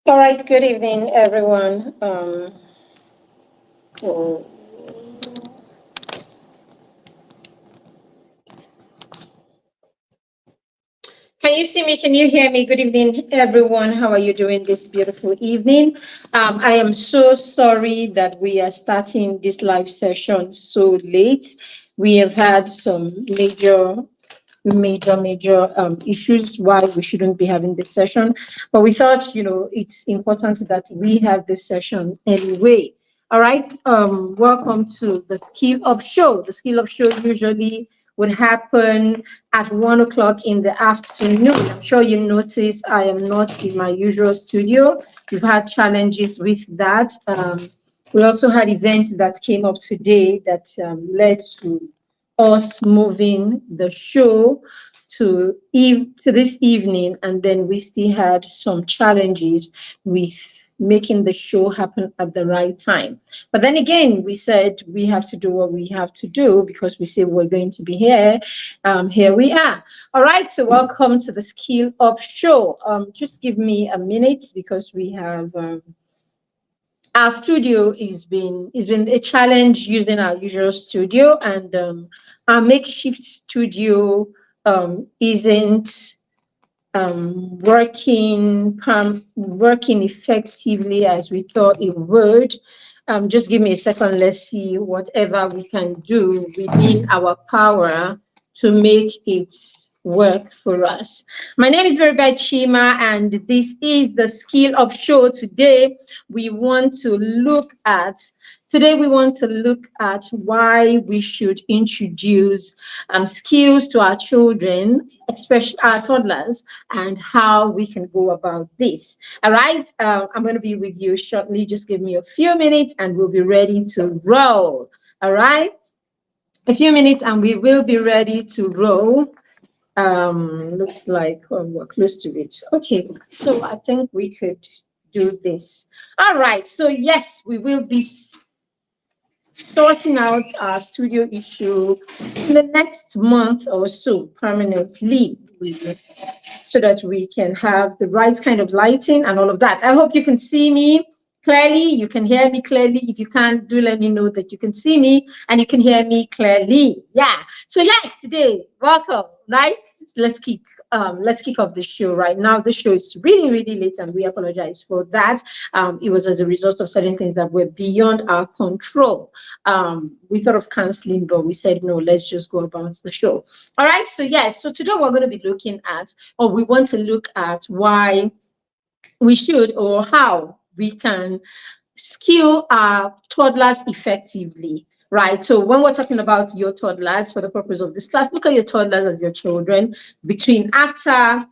All right, good evening, everyone. Oh, can you see me? Can you hear me? Good evening, everyone. How are you doing this beautiful evening? I am so sorry that we are starting this live session so late. We have had some major issues why we shouldn't be having this session. But we thought, it's important that we have this session anyway. All right. Welcome to the Skill Up Show. The Skill Up Show usually would happen at 1 o'clock in the afternoon. I'm sure you notice I am not in my usual studio. We've had challenges with that. We also had events that came up today that led to us moving the show to this evening, and then we still had some challenges with making the show happen at the right time. But then again, we said we have to do what we have to do because we say we're going to be here. Here we are. All right, so welcome to the Skill Up Show. Just give me a minute because we have our studio has been a challenge using our usual studio, and our makeshift studio isn't working effectively as we thought it would. Just give me a second. Let's see whatever we can do within our power to make it work for us. My name is Veribet Chima, and this is the Skill Up Show. Today we want to look at why we should introduce skills to our children, especially our toddlers, and how we can go about this. All right, I'm going to be with you shortly. Just give me a few minutes and we'll be ready to roll. All right, a few minutes and we will be ready to roll. Looks like we're close to it. Okay, so I think we could do this. All right, so yes, we will be sorting out our studio issue in the next month or so permanently, so that we can have the right kind of lighting and all of that. I hope you can see me clearly, you can hear me clearly. If you can't, do let me know that you can see me and you can hear me clearly. Yeah, so yes, today, welcome. Right, let's kick off the show right now. The show is really late and we apologize for that. It was as a result of certain things that were beyond our control. We thought of canceling, but we said no, let's just go about the show. All right, so yes, so today we're going to be looking at, or we want to look at, why we should, or how we can skill our toddlers effectively. Right. So when we're talking about your toddlers, for the purpose of this class, look at your toddlers as your children look at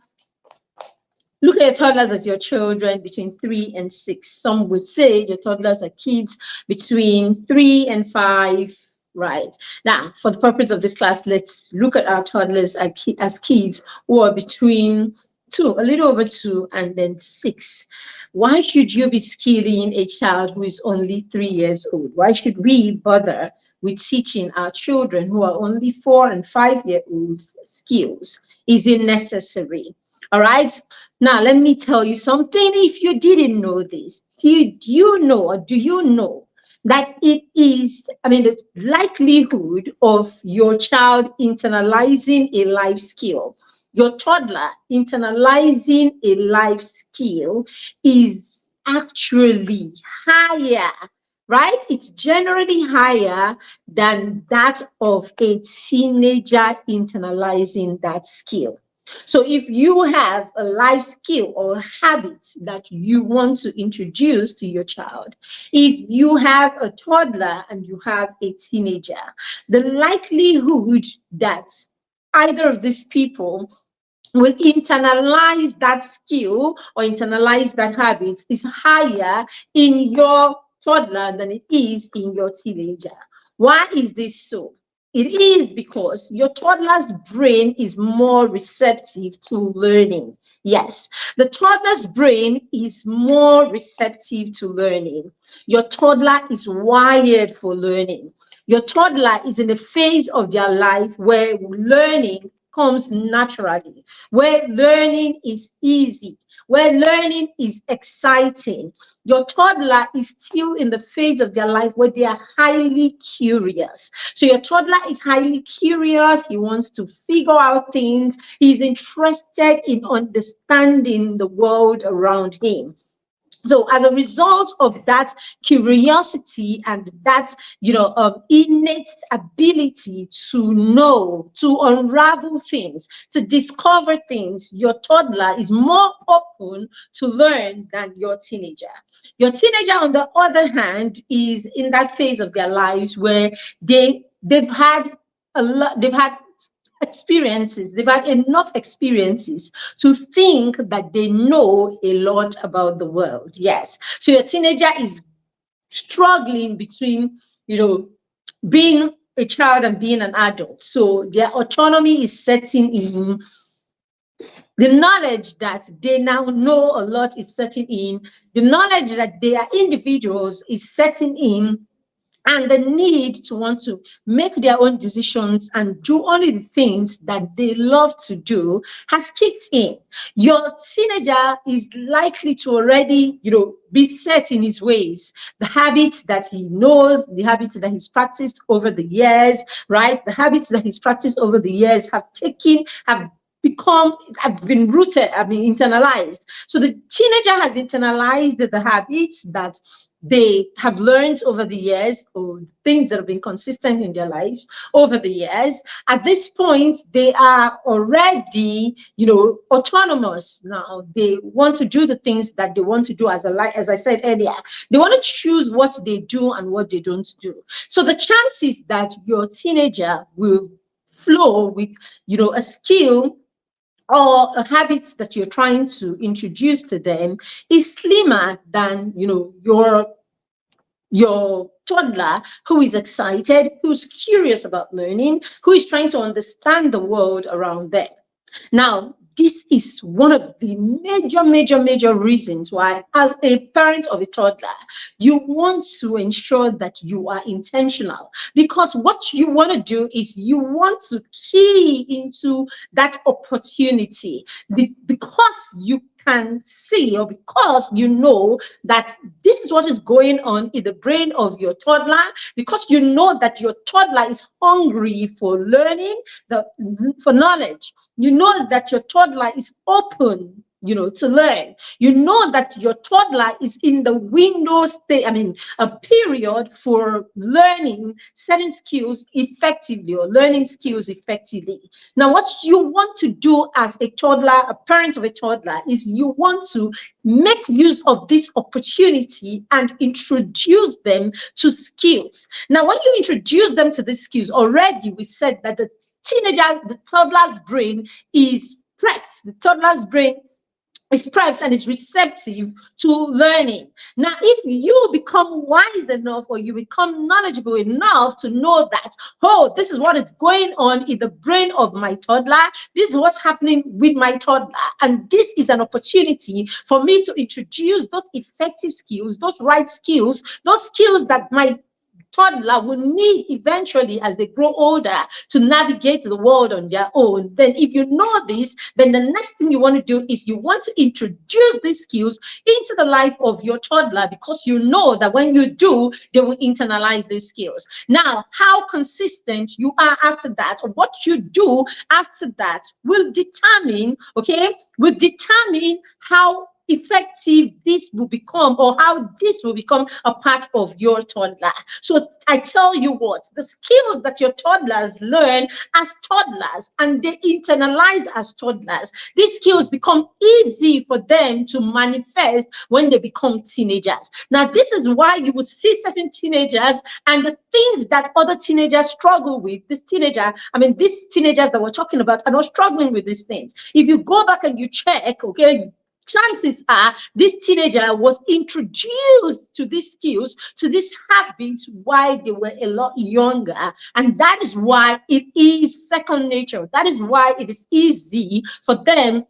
your toddlers as your children between 3 and 6. Some would say your toddlers are kids between 3 and 5. Right. Now, for the purpose of this class, let's look at our toddlers as kids who are between 2, a little over 2, and then 6. Why should you be skilling a child who is only 3 years old? Why should we bother with teaching our children who are only 4 and 5-year-olds skills? Is it necessary? All right. Now, let me tell you something. If you didn't know this, do you know that it is, the likelihood of your child internalizing a life skill, your toddler internalizing a life skill, is actually higher, right? It's generally higher than that of a teenager internalizing that skill. So if you have a life skill or habit that you want to introduce to your child, if you have a toddler and you have a teenager, the likelihood that either of these people will internalize that skill or internalize that habit is higher in your toddler than it is in your teenager. Why is this so? It is because your toddler's brain is more receptive to learning. Yes, the toddler's brain is more receptive to learning. Your toddler is wired for learning. Your toddler is in a phase of their life where learning comes naturally, where learning is easy, where learning is exciting. Your toddler is still in the phase of their life where they are highly curious. So your toddler is highly curious. He wants to figure out things. He's interested in understanding the world around him. So as a result of that curiosity and that innate ability to know, to unravel things, to discover things, your toddler is more open to learn than your teenager. Your teenager, on the other hand, is in that phase of their lives where they've had a lot, they've had experiences, they've had enough experiences to think that they know a lot about the world. Yes. So your teenager is struggling between, being a child and being an adult. So their autonomy is setting in. The knowledge that they now know a lot is setting in. The knowledge that they are individuals is setting in, and the need to want to make their own decisions and do only the things that they love to do has kicked in. Your teenager is likely to already, be set in his ways, the habits that he knows, the habits that he's practiced over the years, right? The habits that he's practiced over the years have been rooted, have been internalized. So the teenager has internalized the habits that they have learned over the years, or things that have been consistent in their lives over the years. At this point, they are already, autonomous now. They want to do the things that they want to do, as I said earlier. They want to choose what they do and what they don't do. So the chances that your teenager will flow with, a skill or a habit that you're trying to introduce to them is slimmer than your toddler who is excited, who's curious about learning, who is trying to understand the world around them. Now, this is one of the major reasons why, as a parent of a toddler, you want to ensure that you are intentional. Because what you want to do is you want to key into that opportunity, because you can see, or because you know that this is what is going on in the brain of your toddler, because you know that your toddler is hungry for learning, for knowledge. You know that your toddler is open, to learn. You know that your toddler is in the window state, a period for learning certain skills effectively, or learning skills effectively. Now, what you want to do as a toddler, a parent of a toddler, is you want to make use of this opportunity and introduce them to skills. Now, when you introduce them to these skills, already we said that the toddler's brain is prepped. The toddler's brain is prepped and is receptive to learning. Now, if you become wise enough, or you become knowledgeable enough to know that, this is what is going on in the brain of my toddler, this is what's happening with my toddler, and this is an opportunity for me to introduce those effective skills, those right skills, those skills that my toddler will need eventually as they grow older to navigate the world on their own. Then if you know this, then the next thing you want to do is you want to introduce these skills into the life of your toddler, because you know that when you do, they will internalize these skills. Now, how consistent you are after that, or what you do after that, will determine how effective this will become, or how this will become a part of your toddler. So I tell you what, the skills that your toddlers learn as toddlers and they internalize as toddlers, these skills become easy for them to manifest when they become teenagers. Now, this is why you will see certain teenagers and the things that other teenagers struggle with. These teenagers that we're talking about are not struggling with these things. If you go back and you check, chances are this teenager was introduced to these skills, to these habits, while they were a lot younger. And that is why it is second nature. That is why it is easy for them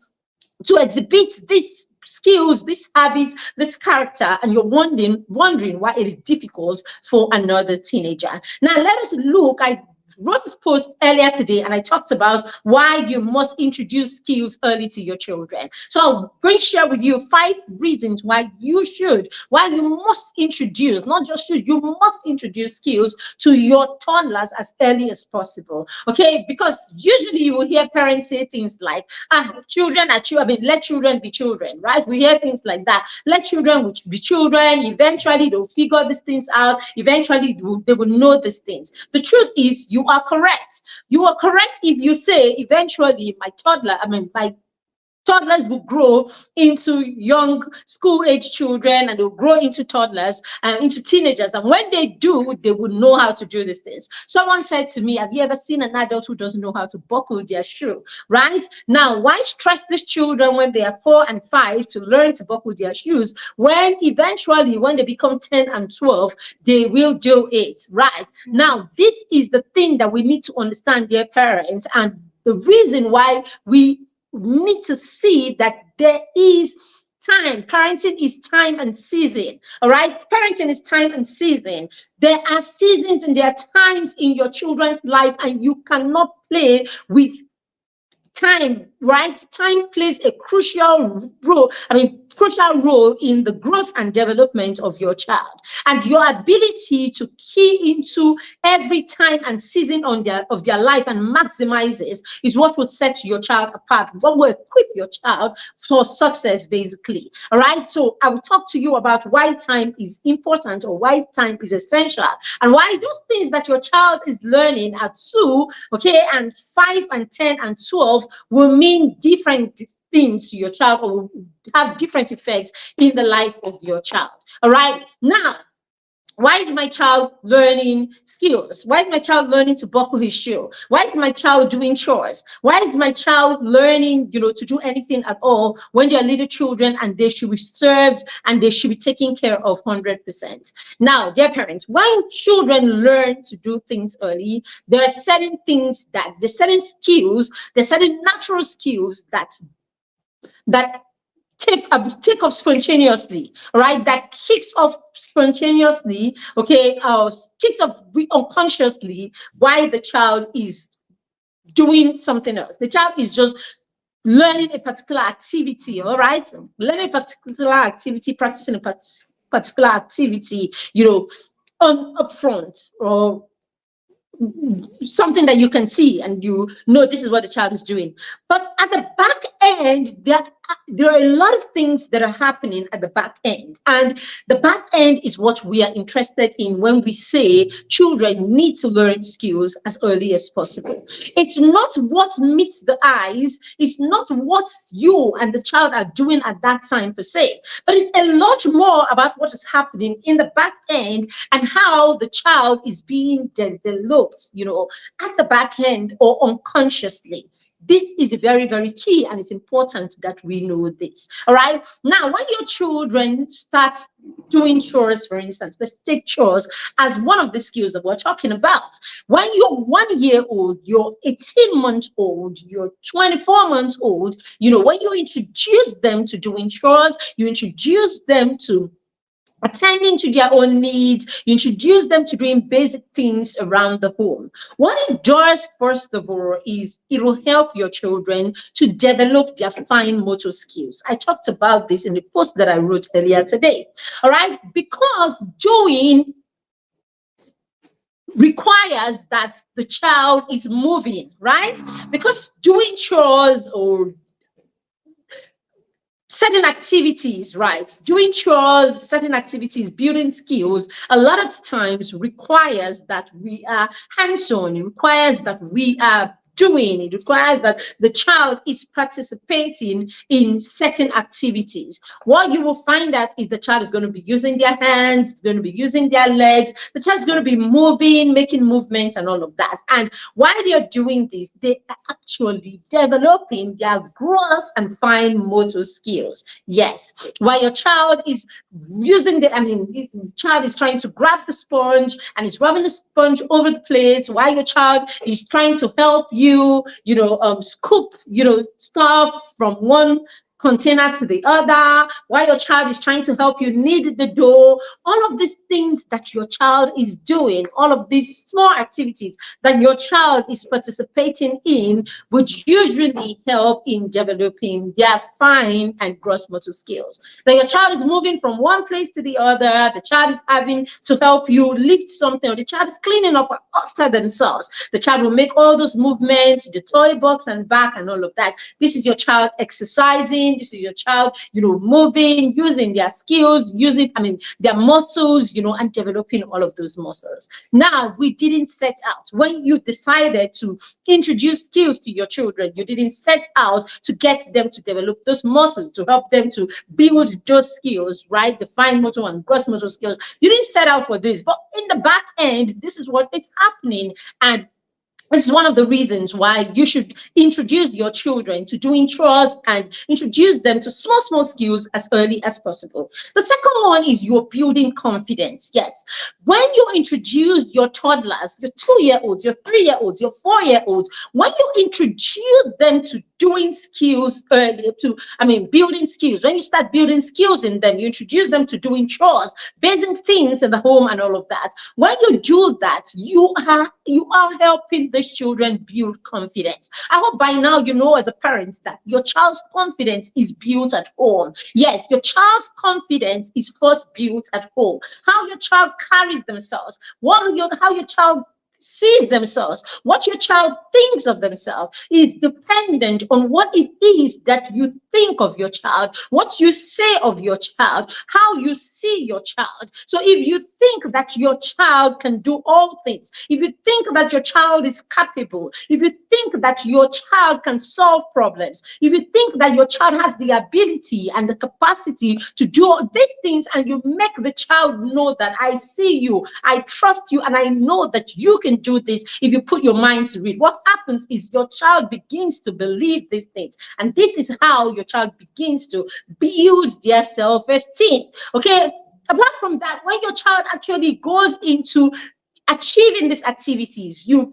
to exhibit these skills, these habits, this character, and you're wondering why it is difficult for another teenager. Now, let us look. I wrote this post earlier today, and I talked about why you must introduce skills early to your children. So I'm going to share with you 5 reasons why you must introduce, not just should, you must introduce skills to your toddlers as early as possible. Okay, because usually you will hear parents say things like, children are children, I mean, let children be children, right? We hear things like that. Let children be children. Eventually they'll figure these things out. Eventually they will know these things. The truth is, you are correct. You are correct if you say eventually my toddlers will grow into young school-age children, and they'll grow into toddlers and into teenagers. And when they do, they will know how to do these things. Someone said to me, have you ever seen an adult who doesn't know how to buckle their shoe? Right? Now, why stress these children when they are 4 and 5 to learn to buckle their shoes, when eventually, when they become 10 and 12, they will do it, right? Now, this is the thing that we need to understand, dear parents, and the reason why we need to see that there is time. Parenting is time and season. All right, parenting is time and season. There are seasons and there are times in your children's life, and you cannot play with time, right? Time plays a crucial role in the growth and development of your child, and your ability to key into every time and season of their life and maximizes is what will set your child apart, what will equip your child for success, basically. All right, so I will talk to you about why time is important, or why time is essential, and why those things that your child is learning at 2, okay, and 5 and 10 and 12 will mean different things to your child, or will have different effects in the life of your child. All right, now, why is my child learning skills? Why is my child learning to buckle his shoe? Why is my child doing chores? Why is my child learning, to do anything at all when they're little children and they should be served and they should be taken care of 100%? Now, dear parents, when children learn to do things early, there are certain things there's certain skills, there's certain natural skills that take up spontaneously, right? That kicks off spontaneously, okay, kicks off unconsciously while the child is doing something else. The child is just learning a particular activity, all right? Learning a particular activity, practicing a particular activity, upfront, or something that you can see and this is what the child is doing. But at the back end, there are a lot of things that are happening at the back end, and the back end is what we are interested in when we say children need to learn skills as early as possible. It's not what meets the eyes, it's not what you and the child are doing at that time per se, but it's a lot more about what is happening in the back end and how the child is being developed, at the back end or unconsciously. This is very, very key, and it's important that we know this. All right. Now, when your children start doing chores, for instance, let's take chores as one of the skills that we're talking about. When you're 1 year old, you're 18 months old, you're 24 months old, when you introduce them to doing chores, you introduce them to attending to their own needs, you introduce them to doing basic things around the home. What it does, first of all, is it will help your children to develop their fine motor skills. I talked about this in the post that I wrote earlier today. All right, because doing requires that the child is moving, right? Because doing chores or certain activities, right? Doing chores, certain activities, building skills, a lot of times requires that we are hands-on. It requires that we are doing. It requires that the child is participating in certain activities. What you will find out is the child is going to be using their hands, it's going to be using their legs, the child is going to be moving, making movements and all of that. And while they're doing this, they are actually developing their gross and fine motor skills. Yes, while your child is using the child is trying to grab the sponge and is rubbing the sponge over the plate, while your child is trying to help you, scoop, stuff from one container to the other, while your child is trying to help you knead the dough. All of these things that your child is doing, all of these small activities that your child is participating in, would usually help in developing their fine and gross motor skills. That your child is moving from one place to the other, the child is having to help you lift something, or the child is cleaning up after themselves. The child will make all those movements, the toy box and back and all of that. This is your child exercising. This is your child, moving, using their skills, using, their muscles, and developing all of those muscles. Now, we didn't set out, when you decided to introduce skills to your children, you didn't set out to get them to develop those muscles, to help them to build those skills, right? The fine motor and gross motor skills. You didn't set out for this, but in the back end, this is what is happening. And this is one of the reasons why you should introduce your children to doing chores and introduce them to small skills as early as possible. The second one is you're building confidence. Yes, when you introduce your toddlers, your 2-year-olds, your 3-year-olds, your 4-year-olds, when you introduce them to doing skills early, building skills, when you start building skills in them, you introduce them to doing chores, basic things in the home and all of that. When you do that, you are helping the children build confidence. I hope by now you know as a parent that your child's confidence is built at home. Yes, your child's confidence is first built at home. How your child carries themselves, how your child sees themselves, what your child thinks of themselves is dependent on what it is that you think of your child, what you say of your child, how you see your child. So if you think that your child can do all things, if you think that your child is capable, if you think that your child can solve problems, if you think that your child has the ability and the capacity to do all these things, and you make the child know that I see you, I trust you, and I know that you can do this if you put your mind to it, what happens is your child begins to believe these things. And this is how your child begins to build their self-esteem. Okay, apart from that, when your child actually goes into achieving these activities, you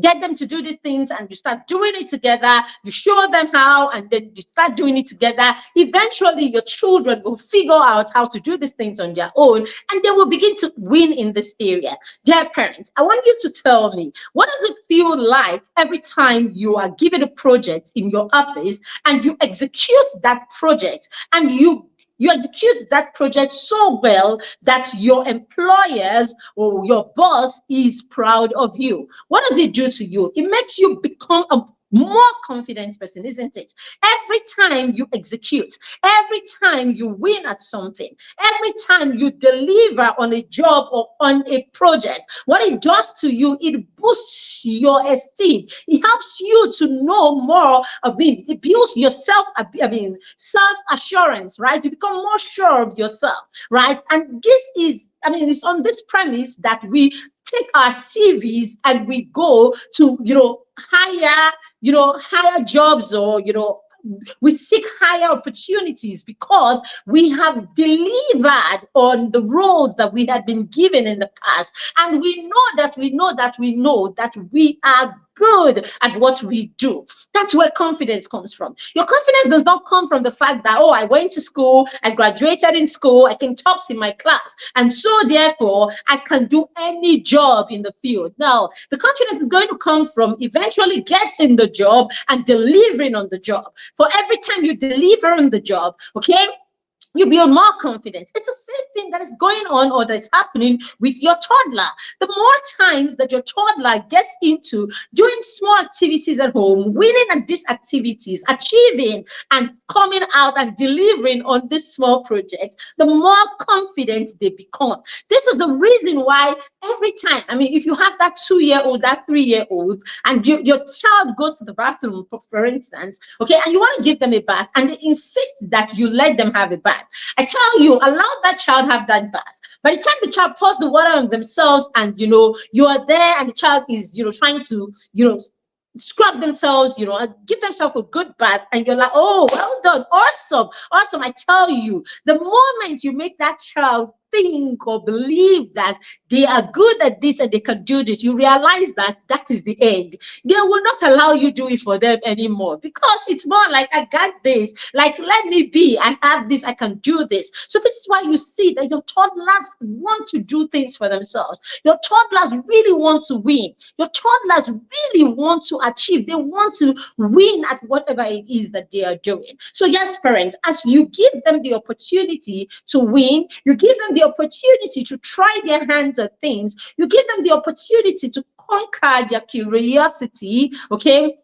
get them to do these things and you start doing it together, you show them how, and then you start doing it together. Eventually your children will figure out how to do these things on their own, and they will begin to win in this area. Dear parents, I want you to tell me, what does it feel like every time you are given a project in your office and you execute that project, and you execute that project so well that your employers or your boss is proud of you? What does it do to you? It makes you become a more confident person, isn't it? Every time you execute, every time you win at something, every time you deliver on a job or on a project, what it does to you, it boosts your esteem. It helps you to know more. It builds your self-assurance, right? You become more sure of yourself, right? And this is, it's on this premise that we take our CVs and we go to, higher jobs, or, we seek higher opportunities because we have delivered on the roles that we had been given in the past. And we know that we are good at what we do. That's where confidence comes from. Your confidence does not come from the fact that, I went to school, I graduated in school, I came tops in my class, and so therefore I can do any job in the field. No, the confidence is going to come from eventually getting the job and delivering on the job. For every time you deliver on the job, okay, you build more confidence. It's the same thing that is going on or that's happening with your toddler. The more times that your toddler gets into doing small activities at home, winning at these activities, achieving and coming out and delivering on this small project, the more confident they become. This is the reason why every time, if you have that 2-year-old, that 3-year-old, and your child goes to the bathroom, for instance, okay, and you want to give them a bath, and they insist that you let them have a bath. I tell you, allow that child have that bath. By the time the child pours the water on themselves, and you are there, and the child is trying to scrub themselves, give themselves a good bath, and you're like, oh, well done, awesome. I tell you, the moment you make that child think or believe that they are good at this and they can do this, you realize that that is the end. They will not allow you do it for them anymore, because it's more like, I got this, like, let me be, I have this, I can do this. So this is why you see that your toddlers want to do things for themselves. Your toddlers really want to win. Your toddlers really want to achieve. They want to win at whatever it is that they are doing. So yes, parents, as you give them the opportunity to win, you give them the opportunity to try their hands at things, you give them the opportunity to conquer their curiosity, okay?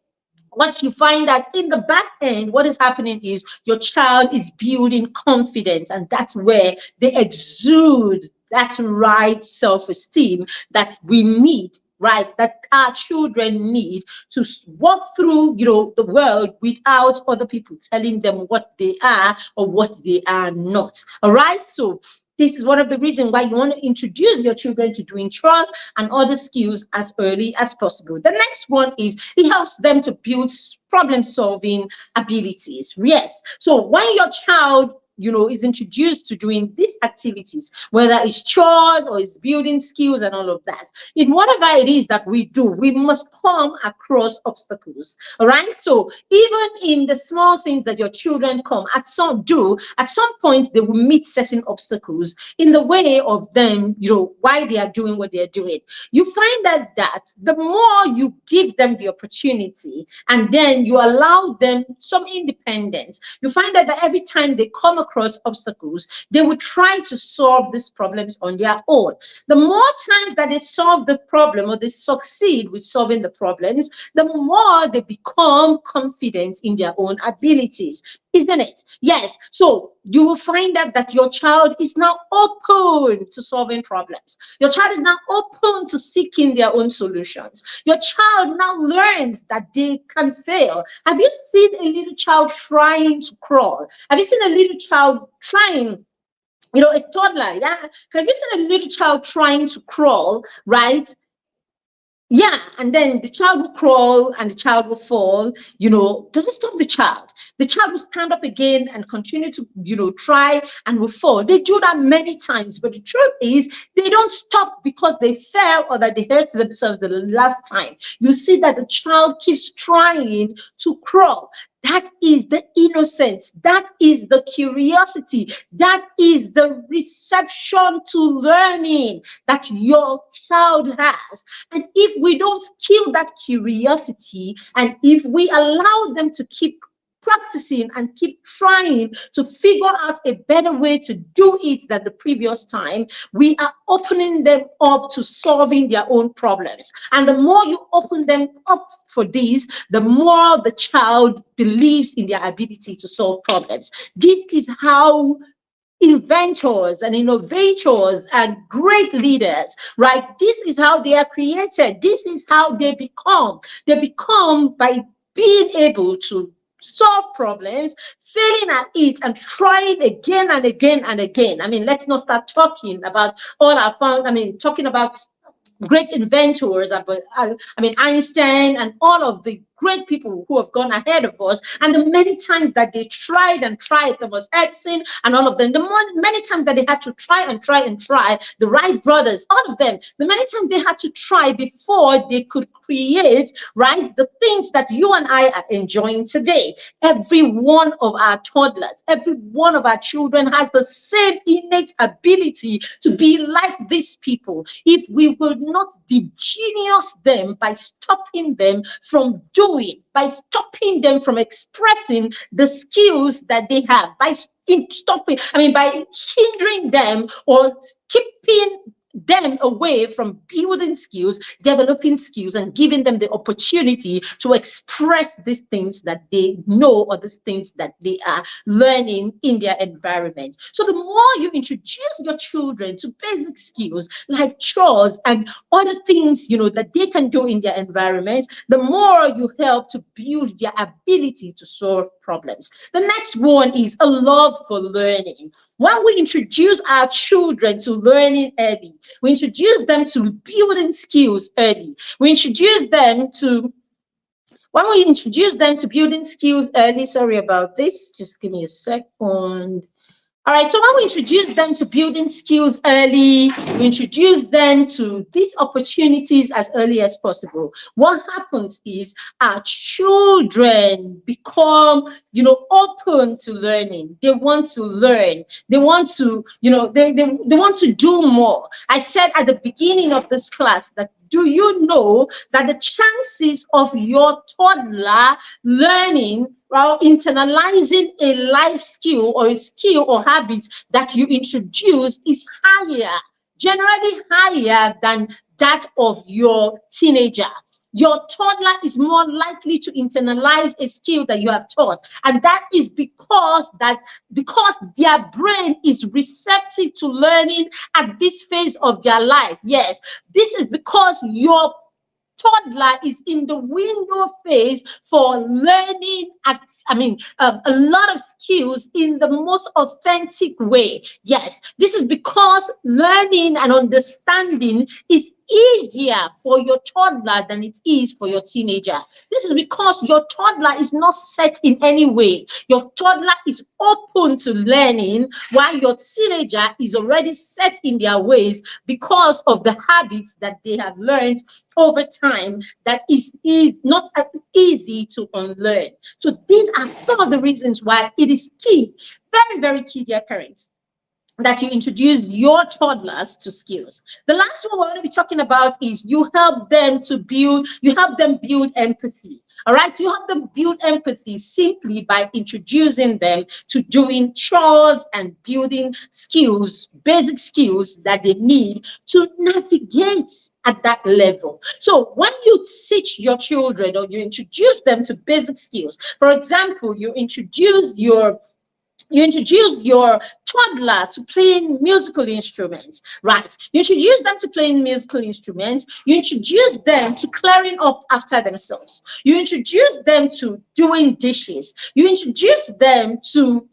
What you find that in the back end, what is happening is your child is building confidence, and that's where they exude that right self-esteem that we need, right, that our children need to walk through, the world without other people telling them what they are or what they are not. All right, so this is one of the reasons why you want to introduce your children to doing chores and other skills as early as possible. The next one is it helps them to build problem-solving abilities. Yes. So when your child is introduced to doing these activities, whether it's chores or it's building skills and all of that, in whatever it is that we do, we must come across obstacles. All right. So even in the small things that your children at some point, they will meet certain obstacles in the way of them, why they are doing what they are doing. You find that the more you give them the opportunity and then you allow them some independence, you find that every time they come across obstacles, they will try to solve these problems on their own. The more times that they solve the problem or they succeed with solving the problems, the more they become confident in their own abilities, isn't it? Yes. So you will find that your child is now open to solving problems. Your child is now open to seeking their own solutions. Your child now learns that they can fail. Have you seen a little child trying to crawl? Have you seen a little child trying, a toddler? Yeah. Have you seen a little child trying to crawl, right? Yeah, and then the child will crawl and the child will fall, doesn't stop the child. The child will stand up again and continue to, try and will fall. They do that many times, but the truth is they don't stop because they fell or that they hurt themselves the last time. You see that the child keeps trying to crawl. That is the innocence. That is the curiosity. That is the reception to learning that your child has. And if we don't kill that curiosity, and if we allow them to keep practicing and keep trying to figure out a better way to do it than the previous time, we are opening them up to solving their own problems. And the more you open them up for this, the more the child believes in their ability to solve problems. This is how inventors and innovators and great leaders, right? This is how they are created. This is how they become. They become by being able to solve problems, failing at it, and trying again and again and again. I mean, let's not start talking about all our fun. Talking about great inventors, Einstein and all of the great people who have gone ahead of us, and the many times that they tried and tried. There was Edison and all of them. Many times that they had to try and try and try. The Wright brothers, all of them. The many times they had to try before they could create, right, the things that you and I are enjoying today. Every one of our toddlers, every one of our children has the same innate ability to be like these people. If we will not de-genius them by stopping them from doing, by stopping them from expressing the skills that they have, by hindering them or keeping them away from building skills, developing skills, and giving them the opportunity to express these things that they know or these things that they are learning in their environment. So the more you introduce your children to basic skills like chores and other things, that they can do in their environment, the more you help to build their ability to solve problems. The next one is a love for learning. When we introduce our children to learning early, we introduce them to building skills early. When we introduce them to building skills early, sorry about this, just give me a second. All right, so when we introduce them to building skills early, we introduce them to these opportunities as early as possible. What happens is our children become, open to learning. They want to learn. They want to, they want to do more. I said at the beginning of this class that, do you know that the chances of your toddler learning or internalizing a life skill or a skill or habit that you introduce is higher, generally higher than that of your teenager? Your toddler is more likely to internalize a skill that you have taught, and that is because their brain is receptive to learning at this phase of their life. Yes, this is because your toddler is in the window phase for learning a lot of skills in the most authentic way. Yes, this is because learning and understanding is easier for your toddler than it is for your teenager. This is because your toddler is not set in any way. Your toddler is open to learning, while your teenager is already set in their ways because of the habits that they have learned over time that is not easy to unlearn. So these are some of the reasons why it is key, very, very key, dear parents, that you introduce your toddlers to skills. The last one we're going to be talking about is you help them build empathy. All right, you help them build empathy simply by introducing them to doing chores and building skills, basic skills that they need to navigate at that level. So when you teach your children or you introduce them to basic skills, for example, you introduce your toddler to playing musical instruments, right? You introduce them to playing musical instruments. You introduce them to clearing up after themselves. You introduce them to doing dishes. You introduce them to,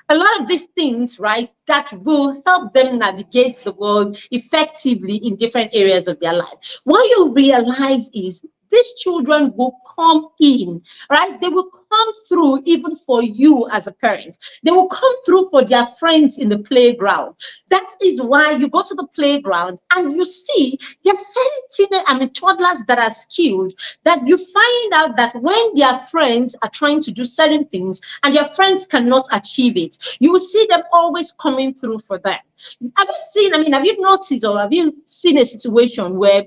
a lot of these things, right, that will help them navigate the world effectively in different areas of their life. What you realize is these children will come in, right? They will come through even for you as a parent. They will come through for their friends in the playground. That is why you go to the playground and you see there are certain toddlers that are skilled, that you find out that when their friends are trying to do certain things and their friends cannot achieve it, you will see them always coming through for them. Have you noticed or have you seen a situation where,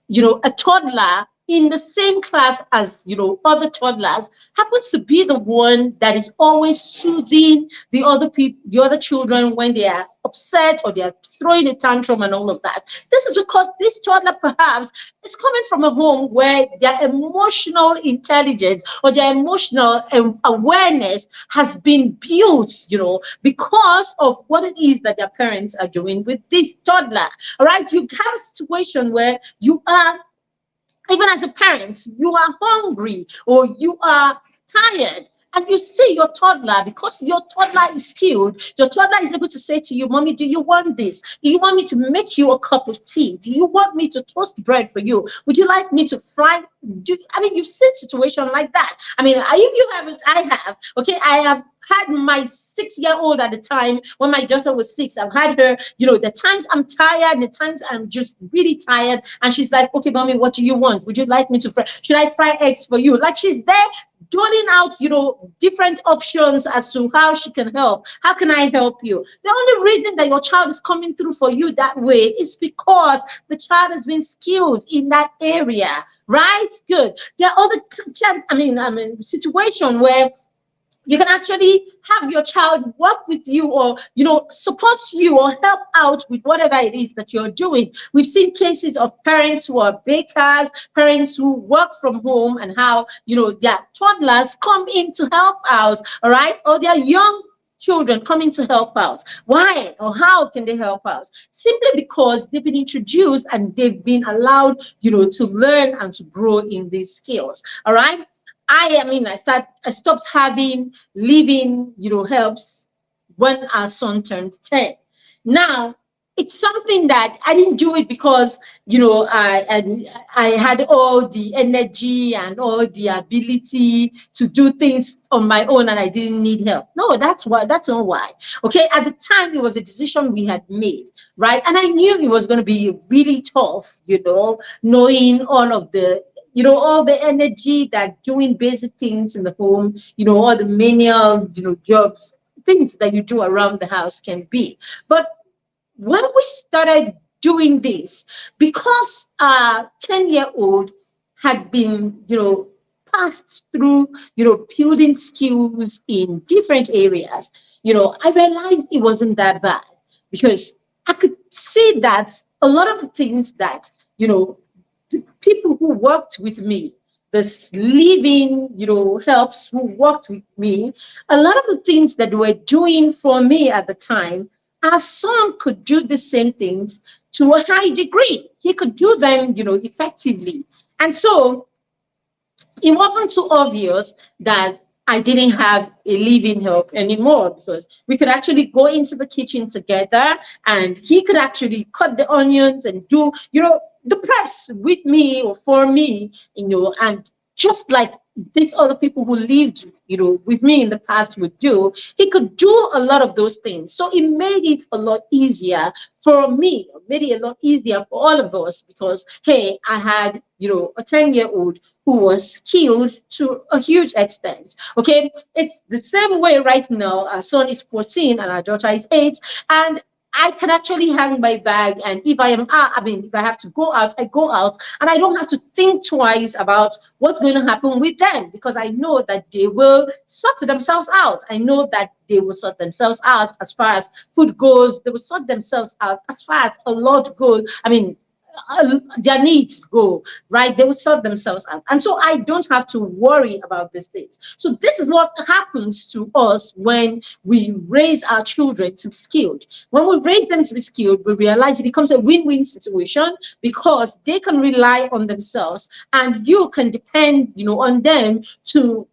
a toddler in the same class as other toddlers happens to be the one that is always soothing the other children when they are upset or they are throwing a tantrum and all of that? This is because this toddler perhaps is coming from a home where their emotional intelligence or their emotional awareness has been built, because of what it is that their parents are doing with this toddler. All right, you have a situation where you are, even as a parent, you are hungry or you are tired, and you see your toddler, because your toddler is skilled, your toddler is able to say to you, "Mommy, do you want this? Do you want me to make you a cup of tea? Do you want me to toast bread for you? Would you like me to fry?" You've seen situations like that. If you haven't, I have. Okay, I have had my 6-year-old at the time when my daughter was 6. I've had her, the times I'm tired, the times I'm just really tired, and she's like, "Okay, Mommy, what do you want? Would you like me to fry? Should I fry eggs for you?" Like, she's there doling out, different options as to how she can help. How can I help you? The only reason that your child is coming through for you that way is because the child has been skilled in that area, right? Good. There are other situation where you can actually have your child work with you or, support you or help out with whatever it is that you're doing. We've seen cases of parents who are bakers, parents who work from home, and how, their toddlers come in to help out, all right? Or their young children coming to help out. Why or how can they help out? Simply because they've been introduced and they've been allowed, to learn and to grow in these skills, all right? I stopped having living, helps when our son turned 10. Now, it's something that I didn't do it because, I had all the energy and all the ability to do things on my own and I didn't need help. No, that's not why. Okay. At the time, it was a decision we had made, right? And I knew it was going to be really tough, knowing all the energy that doing basic things in the home, all the menial, jobs, things that you do around the house can be. But when we started doing this, because our 10-year-old had been, passed through, building skills in different areas, I realized it wasn't that bad because I could see that a lot of the things that, people who worked with me, the living, helps who worked with me, a lot of the things that they were doing for me at the time, our son could do the same things to a high degree. He could do them, effectively. And so it wasn't too obvious that I didn't have a living help anymore because we could actually go into the kitchen together and he could actually cut the onions and do, the preps with me or for me, and just like these other people who lived, with me in the past would do, he could do a lot of those things. So it made it a lot easier for me, made it a lot easier for all of us because, hey, I had, a 10-year-old who was skilled to a huge extent. Okay. It's the same way right now. Our son is 14 and our daughter is 8. And I can actually hang my bag, and if I have to go out, I go out, and I don't have to think twice about what's going to happen with them because I know that they will sort themselves out. I know that they will sort themselves out as far as food goes. They will sort themselves out as far as a lot goes. Their needs go, right? They will sort themselves out. And so I don't have to worry about these things. So this is what happens to us when we raise our children to be skilled. When we raise them to be skilled, we realize it becomes a win-win situation because they can rely on themselves and you can depend, on them to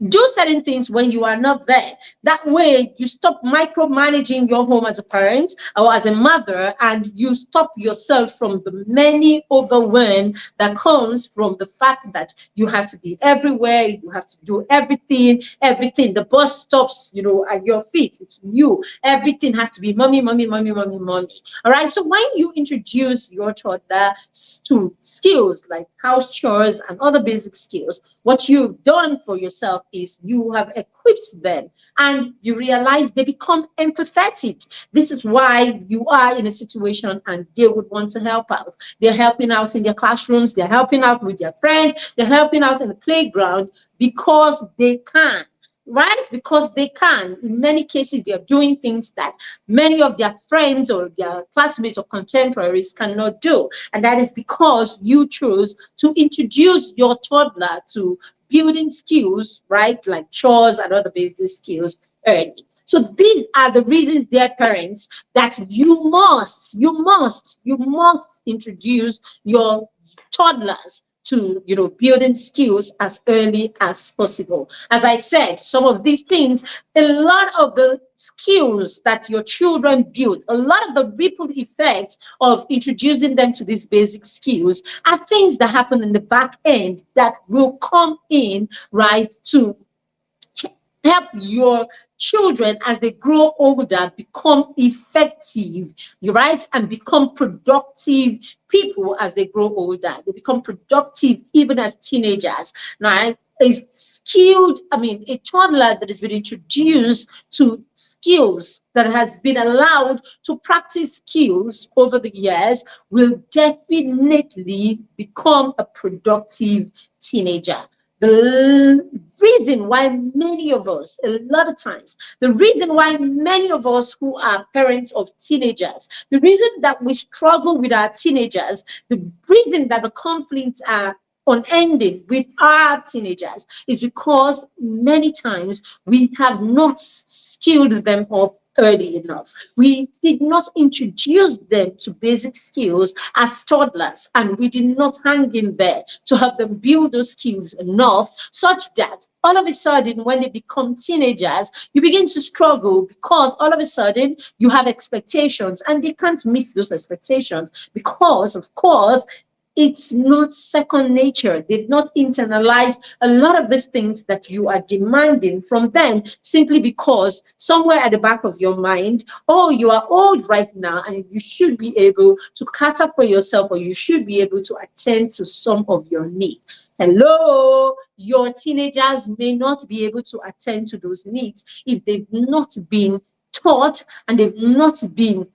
do certain things when you are not there. That way, you stop micromanaging your home as a parent or as a mother, and you stop yourself from the many overwhelm that comes from the fact that you have to be everywhere, you have to do everything. The bus stops, at your feet. It's you. Everything has to be mommy, mommy, mommy, mommy, mommy. All right. So when you introduce your toddler to skills like house chores and other basic skills, what you've done for yourself is you have equipped them and you realize they become empathetic. This is why you are in a situation and they would want to help out. They're helping out in their classrooms, they're helping out with their friends, they're helping out in the playground because they can. Right? Because they can. In many cases, they're doing things that many of their friends or their classmates or contemporaries cannot do. And that is because you chose to introduce your toddler to building skills, right? Like chores and other basic skills early. So these are the reasons, dear parents, that you must introduce your toddlers to building skills as early as possible. As I said, some of these things, a lot of the skills that your children build, a lot of the ripple effects of introducing them to these basic skills are things that happen in the back end that will come in, right, to help your children as they grow older become effective, right, and become productive people as they grow older. They become productive even as teenagers. Now, a toddler that has been introduced to skills, that has been allowed to practice skills over the years, will definitely become a productive teenager. The reason why many of us, a lot of times, the reason why many of us who are parents of teenagers, the reason that we struggle with our teenagers, the reason that the conflicts are unending with our teenagers is because many times we have not skilled them up early enough. We did not introduce them to basic skills as toddlers, and we did not hang in there to help them build those skills enough such that all of a sudden, when they become teenagers, you begin to struggle because all of a sudden you have expectations and they can't meet those expectations because, of course, it's not second nature. They've not internalized a lot of these things that you are demanding from them simply because somewhere at the back of your mind, oh, you are old right now and you should be able to cater for yourself, or you should be able to attend to some of your needs. Hello, your teenagers may not be able to attend to those needs if they've not been taught and they've not been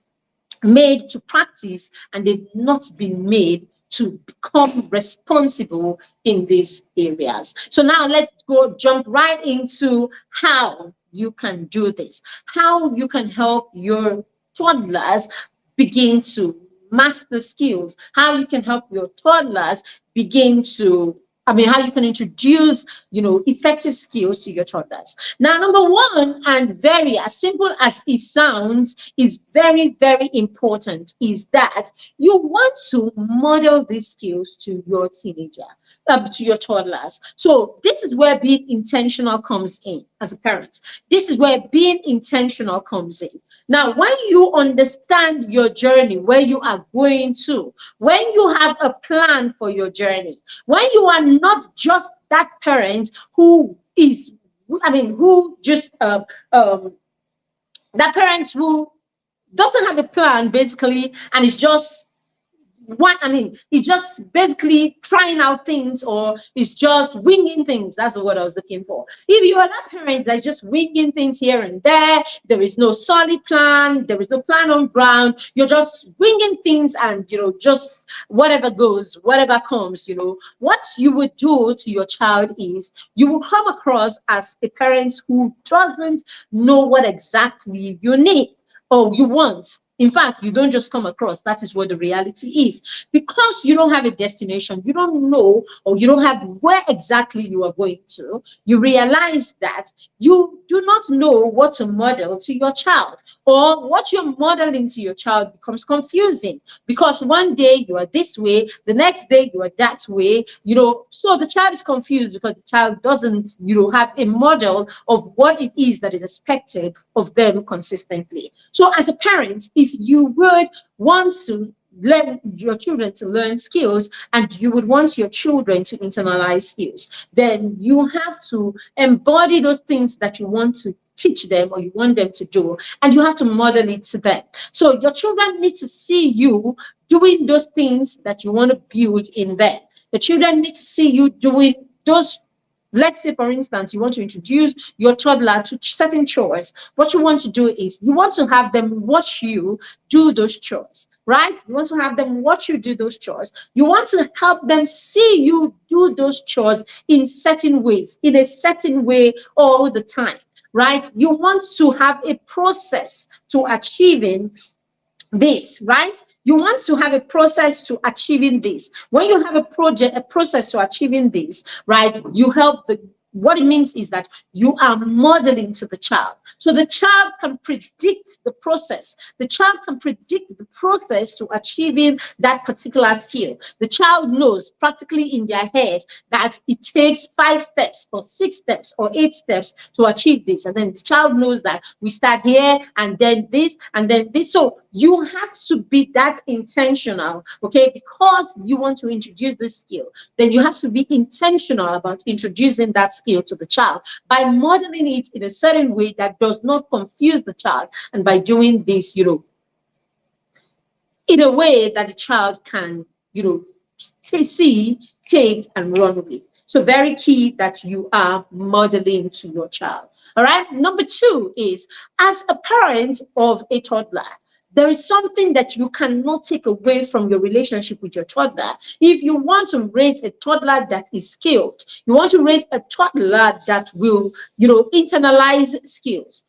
made to practice and they've not been made to become responsible in these areas. So now let's jump right into how you can do this, how you can help your toddlers begin to master skills, how you can help your toddlers begin to how you can introduce, effective skills to your toddlers. Now, number one, and very as simple as it sounds, is very, very important, is that you want to model these skills to your teenager, to your toddlers. So this is where being intentional comes in as a parent. This is where being intentional comes in. Now, when you understand your journey, where you are going to, when you have a plan for your journey, when you are not just that parent who is, who just, that parent who doesn't have a plan basically and is just it's just basically trying out things, or it's just winging things. That's the word I was looking for. If you are that parent that's just winging things here and there is no solid plan, there is no plan on ground, you're just winging things and, just whatever goes, whatever comes, what you would do to your child is you will come across as a parent who doesn't know what exactly you need or you want. In fact, you don't just come across, that is what the reality is. Because you don't have a destination, you don't know, or you don't have where exactly you are going to, you realize that you do not know what to model to your child, or what you're modeling to your child becomes confusing because one day you are this way, the next day you are that way, so the child is confused because the child doesn't, have a model of what it is that is expected of them consistently. So as a parent, if you would want to learn your children to learn skills and you would want your children to internalize skills, then you have to embody those things that you want to teach them or you want them to do, and you have to model it to them. So your children need to see you doing those things that you want to build in them. The children need to see you doing those. Let's say, for instance, you want to introduce your toddler to certain chores. What you want to do is you want to have them watch you do those chores, right? You want to have them watch you do those chores. You want to help them see you do those chores in certain ways, in a certain way all the time, right? You want to have a process to achieving this, right? You want to have a process to achieving this. When you have a process to achieving this, right, you help what it means is that you are modeling to the child. So the child can predict the process. The child can predict the process to achieving that particular skill. The child knows practically in their head that it takes 5 steps or 6 steps or 8 steps to achieve this. And then the child knows that we start here and then this and then this. So you have to be that intentional, okay? Because you want to introduce this skill, then you have to be intentional about introducing that skill to the child by modeling it in a certain way that does not confuse the child, and by doing this, in a way that the child can, see, take, and run with. So very key that you are modeling to your child. All right. Number 2 is, as a parent of a toddler, there is something that you cannot take away from your relationship with your toddler. If you want to raise a toddler that is skilled, you want to raise a toddler that will, internalize skills.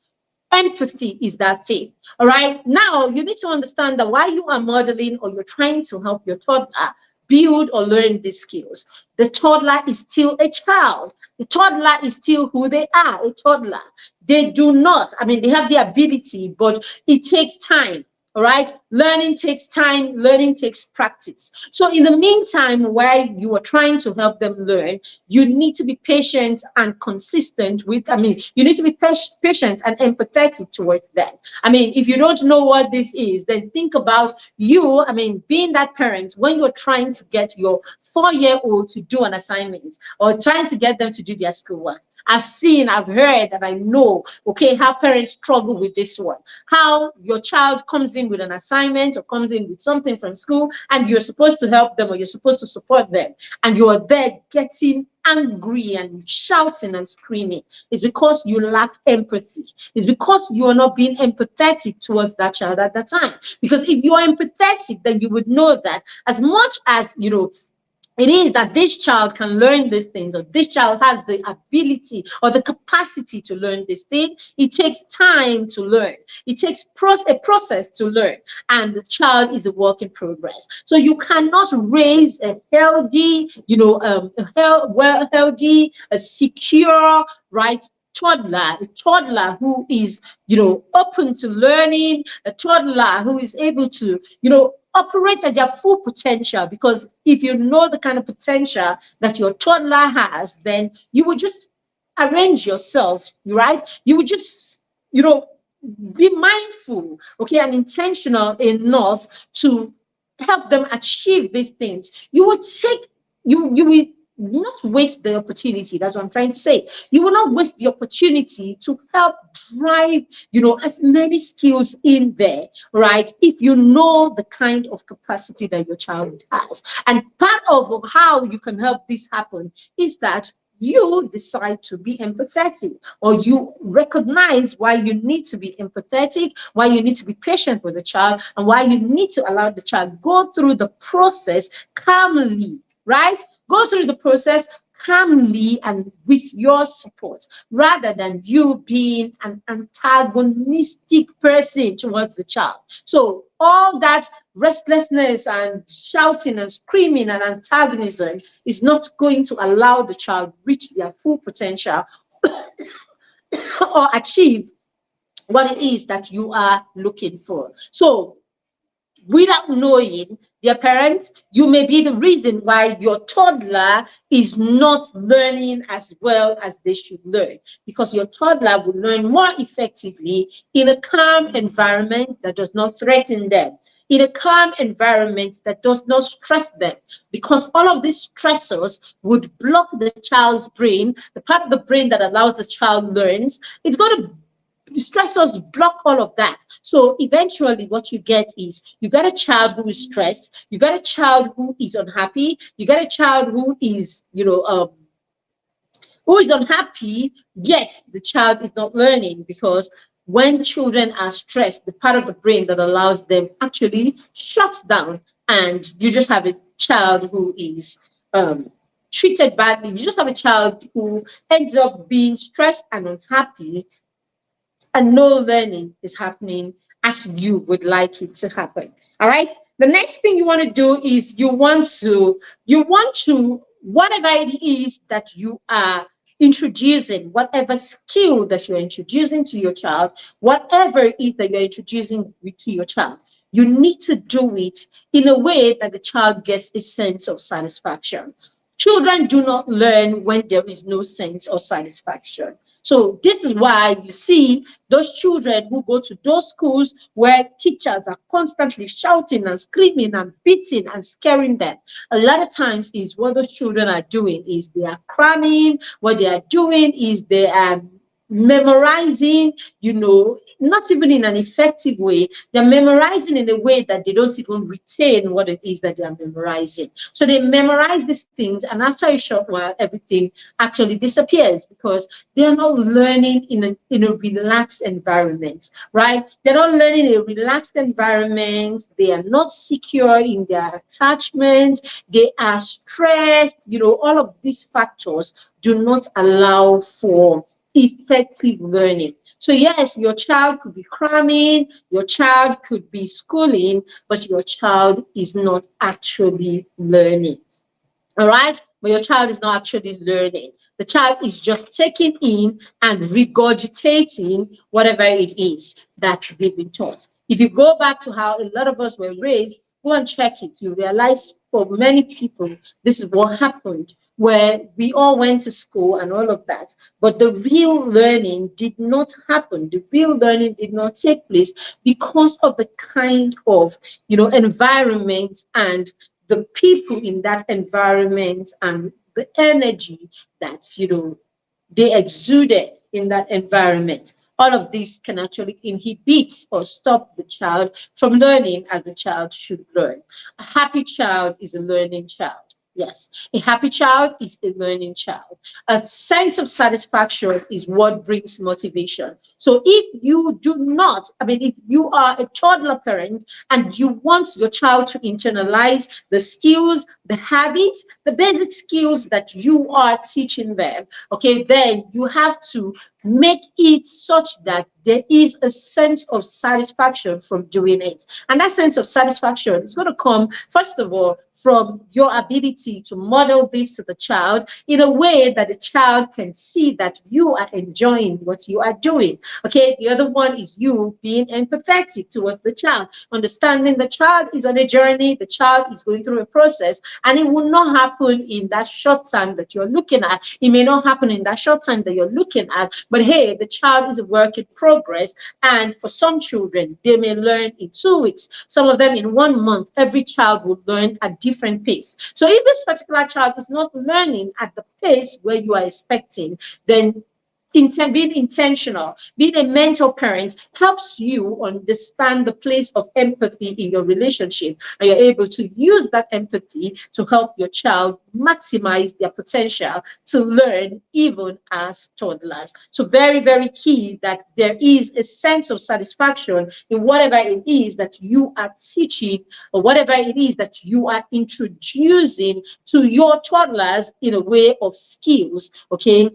Empathy is that thing. All right. Now, you need to understand that while you are modeling or you're trying to help your toddler build or learn these skills. The toddler is still a child. The toddler is still who they are, a toddler. They do not, I mean, they have the ability, but it takes time. All right, learning takes time, learning takes practice. So in the meantime, while you are trying to help them learn, you need to be patient and consistent with, I mean, you need to be patient and empathetic towards them. I mean, if you don't know what this is, then think about you, I mean, being that parent when you're trying to get your 4-year-old to do an assignment or trying to get them to do their schoolwork. I've seen, I've heard, and I know, okay, how parents struggle with this one. How your child comes in with an assignment or comes in with something from school, and you're supposed to help them or you're supposed to support them, and you're there getting angry and shouting and screaming. It's because you lack empathy. It's because you are not being empathetic towards that child at that time. Because if you are empathetic, then you would know that as much as, you know, it is that this child can learn these things, or this child has the ability or the capacity to learn this thing. It takes time to learn. It takes a process to learn, and the child is a work in progress. So you cannot raise a healthy, you know, healthy, a secure, right, toddler, a toddler who is, you know, open to learning, a toddler who is able to, you know, operate at their full potential. Because if you know the kind of potential that your toddler has, then you will just arrange yourself, right? You will just, you know, be mindful, okay, and intentional enough to help them achieve these things. You will not waste the opportunity. That's what I'm trying to say. You will not waste the opportunity to help drive, you know, as many skills in there, right? If you know the kind of capacity that your child has. And part of how you can help this happen is that you decide to be empathetic, or you recognize why you need to be empathetic, why you need to be patient with the child, and why you need to allow the child go through the process calmly, right? Go through the process calmly and with your support, rather than you being an antagonistic person towards the child. So all that restlessness and shouting and screaming and antagonism is not going to allow the child reach their full potential or achieve what it is that you are looking for. So without knowing, dear parents, you may be the reason why your toddler is not learning as well as they should learn, because your toddler will learn more effectively in a calm environment that does not threaten them, in a calm environment that does not stress them, because all of these stressors would block the child's brain, the part of the brain that allows the child learns. It's going to the stressors block all of that. So eventually what you get is you got a child who is stressed, you got a child who is unhappy, you got a child who is, you know, who is unhappy, yet the child is not learning, because when children are stressed, the part of the brain that allows them actually shuts down, and you just have a child who is treated badly. You just have a child who ends up being stressed and unhappy, and no learning is happening as you would like it to happen. All right. The next thing you want to do is you want to, whatever it is that you are introducing, whatever skill that you're introducing to your child, whatever it is that you're introducing to your child, you need to do it in a way that the child gets a sense of satisfaction. Children do not learn when there is no sense of satisfaction. So this is why you see those children who go to those schools where teachers are constantly shouting and screaming and beating and scaring them. A lot of times is what those children are doing is they are cramming. What they are doing is they are memorizing, you know, not even in an effective way. They're memorizing in a way that they don't even retain what it is that they are memorizing. So they memorize these things, and after a short while, everything actually disappears, because they are not learning in a relaxed environment, right? They're not learning in a relaxed environment. They are not secure in their attachments. They are stressed. You know, all of these factors do not allow for effective learning. So yes, your child could be cramming, your child could be schooling, but your child is not actually learning. All right? But your child is not actually learning. The child is just taking in and regurgitating whatever it is that they've been taught. If you go back to how a lot of us were raised, go and check it. You realize for many people, this is what happened, where we all went to school and all of that. But the real learning did not happen. The real learning did not take place because of the kind of, environment and the people in that environment and the energy that they exuded in that environment. All of this can actually inhibit or stop the child from learning as the child should learn. A happy child is a learning child. Yes, a happy child is a learning child. A sense of satisfaction is what brings motivation. So if you do not, if you are a toddler parent and you want your child to internalize the skills, the habits, the basic skills that you are teaching them, okay, then you have to make it such that there is a sense of satisfaction from doing it. And that sense of satisfaction is going to come, first of all, from your ability to model this to the child in a way that the child can see that you are enjoying what you are doing. Okay, the other one is you being empathetic towards the child, understanding the child is on a journey, the child is going through a process, and it will not happen in that short time that you're looking at. It may not happen in that short time that you're looking at, but hey, the child is a work in progress. And for some children, they may learn in 2 weeks, some of them in 1 month. Every child will learn at different pace. So if this particular child is not learning at the pace where you are expecting, then being intentional, being a mentor parent helps you understand the place of empathy in your relationship, and you're able to use that empathy to help your child maximize their potential to learn even as toddlers. So very, very key that there is a sense of satisfaction in whatever it is that you are teaching or whatever it is that you are introducing to your toddlers in a way of skills, okay?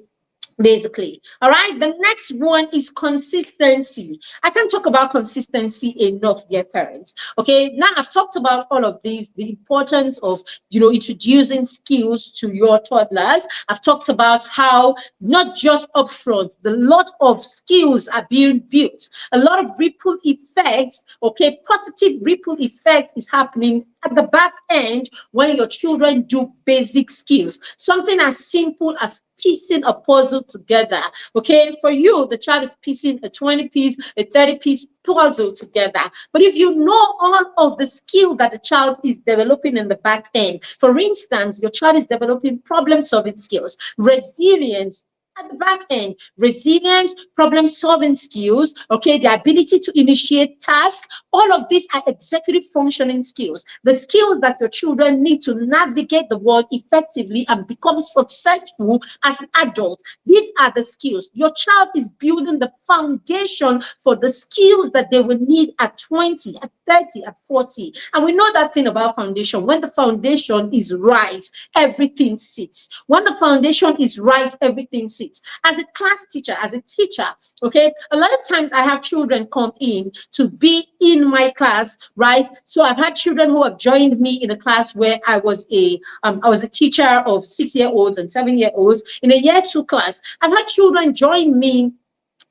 Basically. All right, the next one is consistency. I can't talk about consistency enough, dear parents. Okay, now I've talked about all of these, the importance of introducing skills to your toddlers. I've talked about how not just upfront, the lot of skills are being built, a lot of ripple effects, okay, positive ripple effect is happening at the back end when your children do basic skills, something as simple as piecing a puzzle together. Okay, for you, the child is piecing a 20-piece, a 30-piece puzzle together. But if you know all of the skill that the child is developing in the back end, for instance, your child is developing problem-solving skills, resilience, at the back end, resilience, problem solving skills, okay, the ability to initiate tasks, all of these are executive functioning skills, the skills that your children need to navigate the world effectively and become successful as an adult. These are the skills. Your child is building the foundation for the skills that they will need at 20, at 30, at 40. And we know that thing about foundation. When the foundation is right, everything sits. When the foundation is right, everything sits. As a class teacher, as a teacher, okay, a lot of times I have children come in to be in my class, right? So I've had children who have joined me in a class where I was a teacher of 6-year-olds and 7-year-olds in a year 2 class. I've had children join me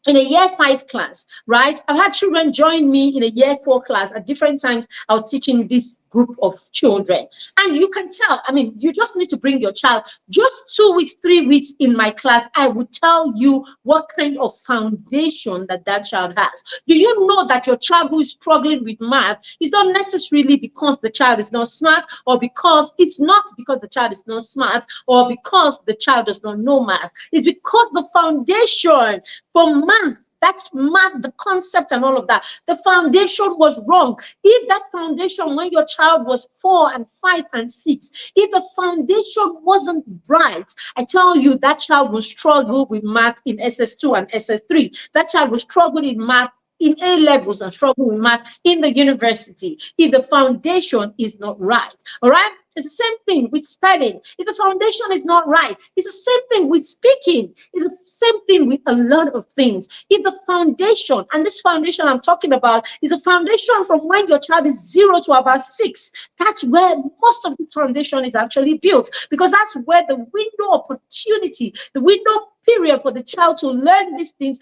in a year 5 class, right? I've had children join me in a year 4 class. At different times, I was teaching this group of children. And you can tell, you just need to bring your child. Just 2 weeks, 3 weeks in my class, I would tell you what kind of foundation that child has. Do you know that your child who is struggling with math is not necessarily because the child is not smart, or because it's not because the child is not smart, or because the child does not know math. It's because the foundation for math, that's math, the concept and all of that, the foundation was wrong. If that foundation, when your child was 4 and 5 and 6, if the foundation wasn't right, I tell you, that child will struggle with math in SS2 and SS3. That child will struggle in math in A levels and struggle with math in the university if the foundation is not right. All right. It's the same thing with spelling. If the foundation is not right, it's the same thing with speaking. It's the same thing with a lot of things. If the foundation, and this foundation I'm talking about, is a foundation from when your child is 0 to about 6, that's where most of the foundation is actually built, because that's where the window opportunity, the window period for the child to learn these things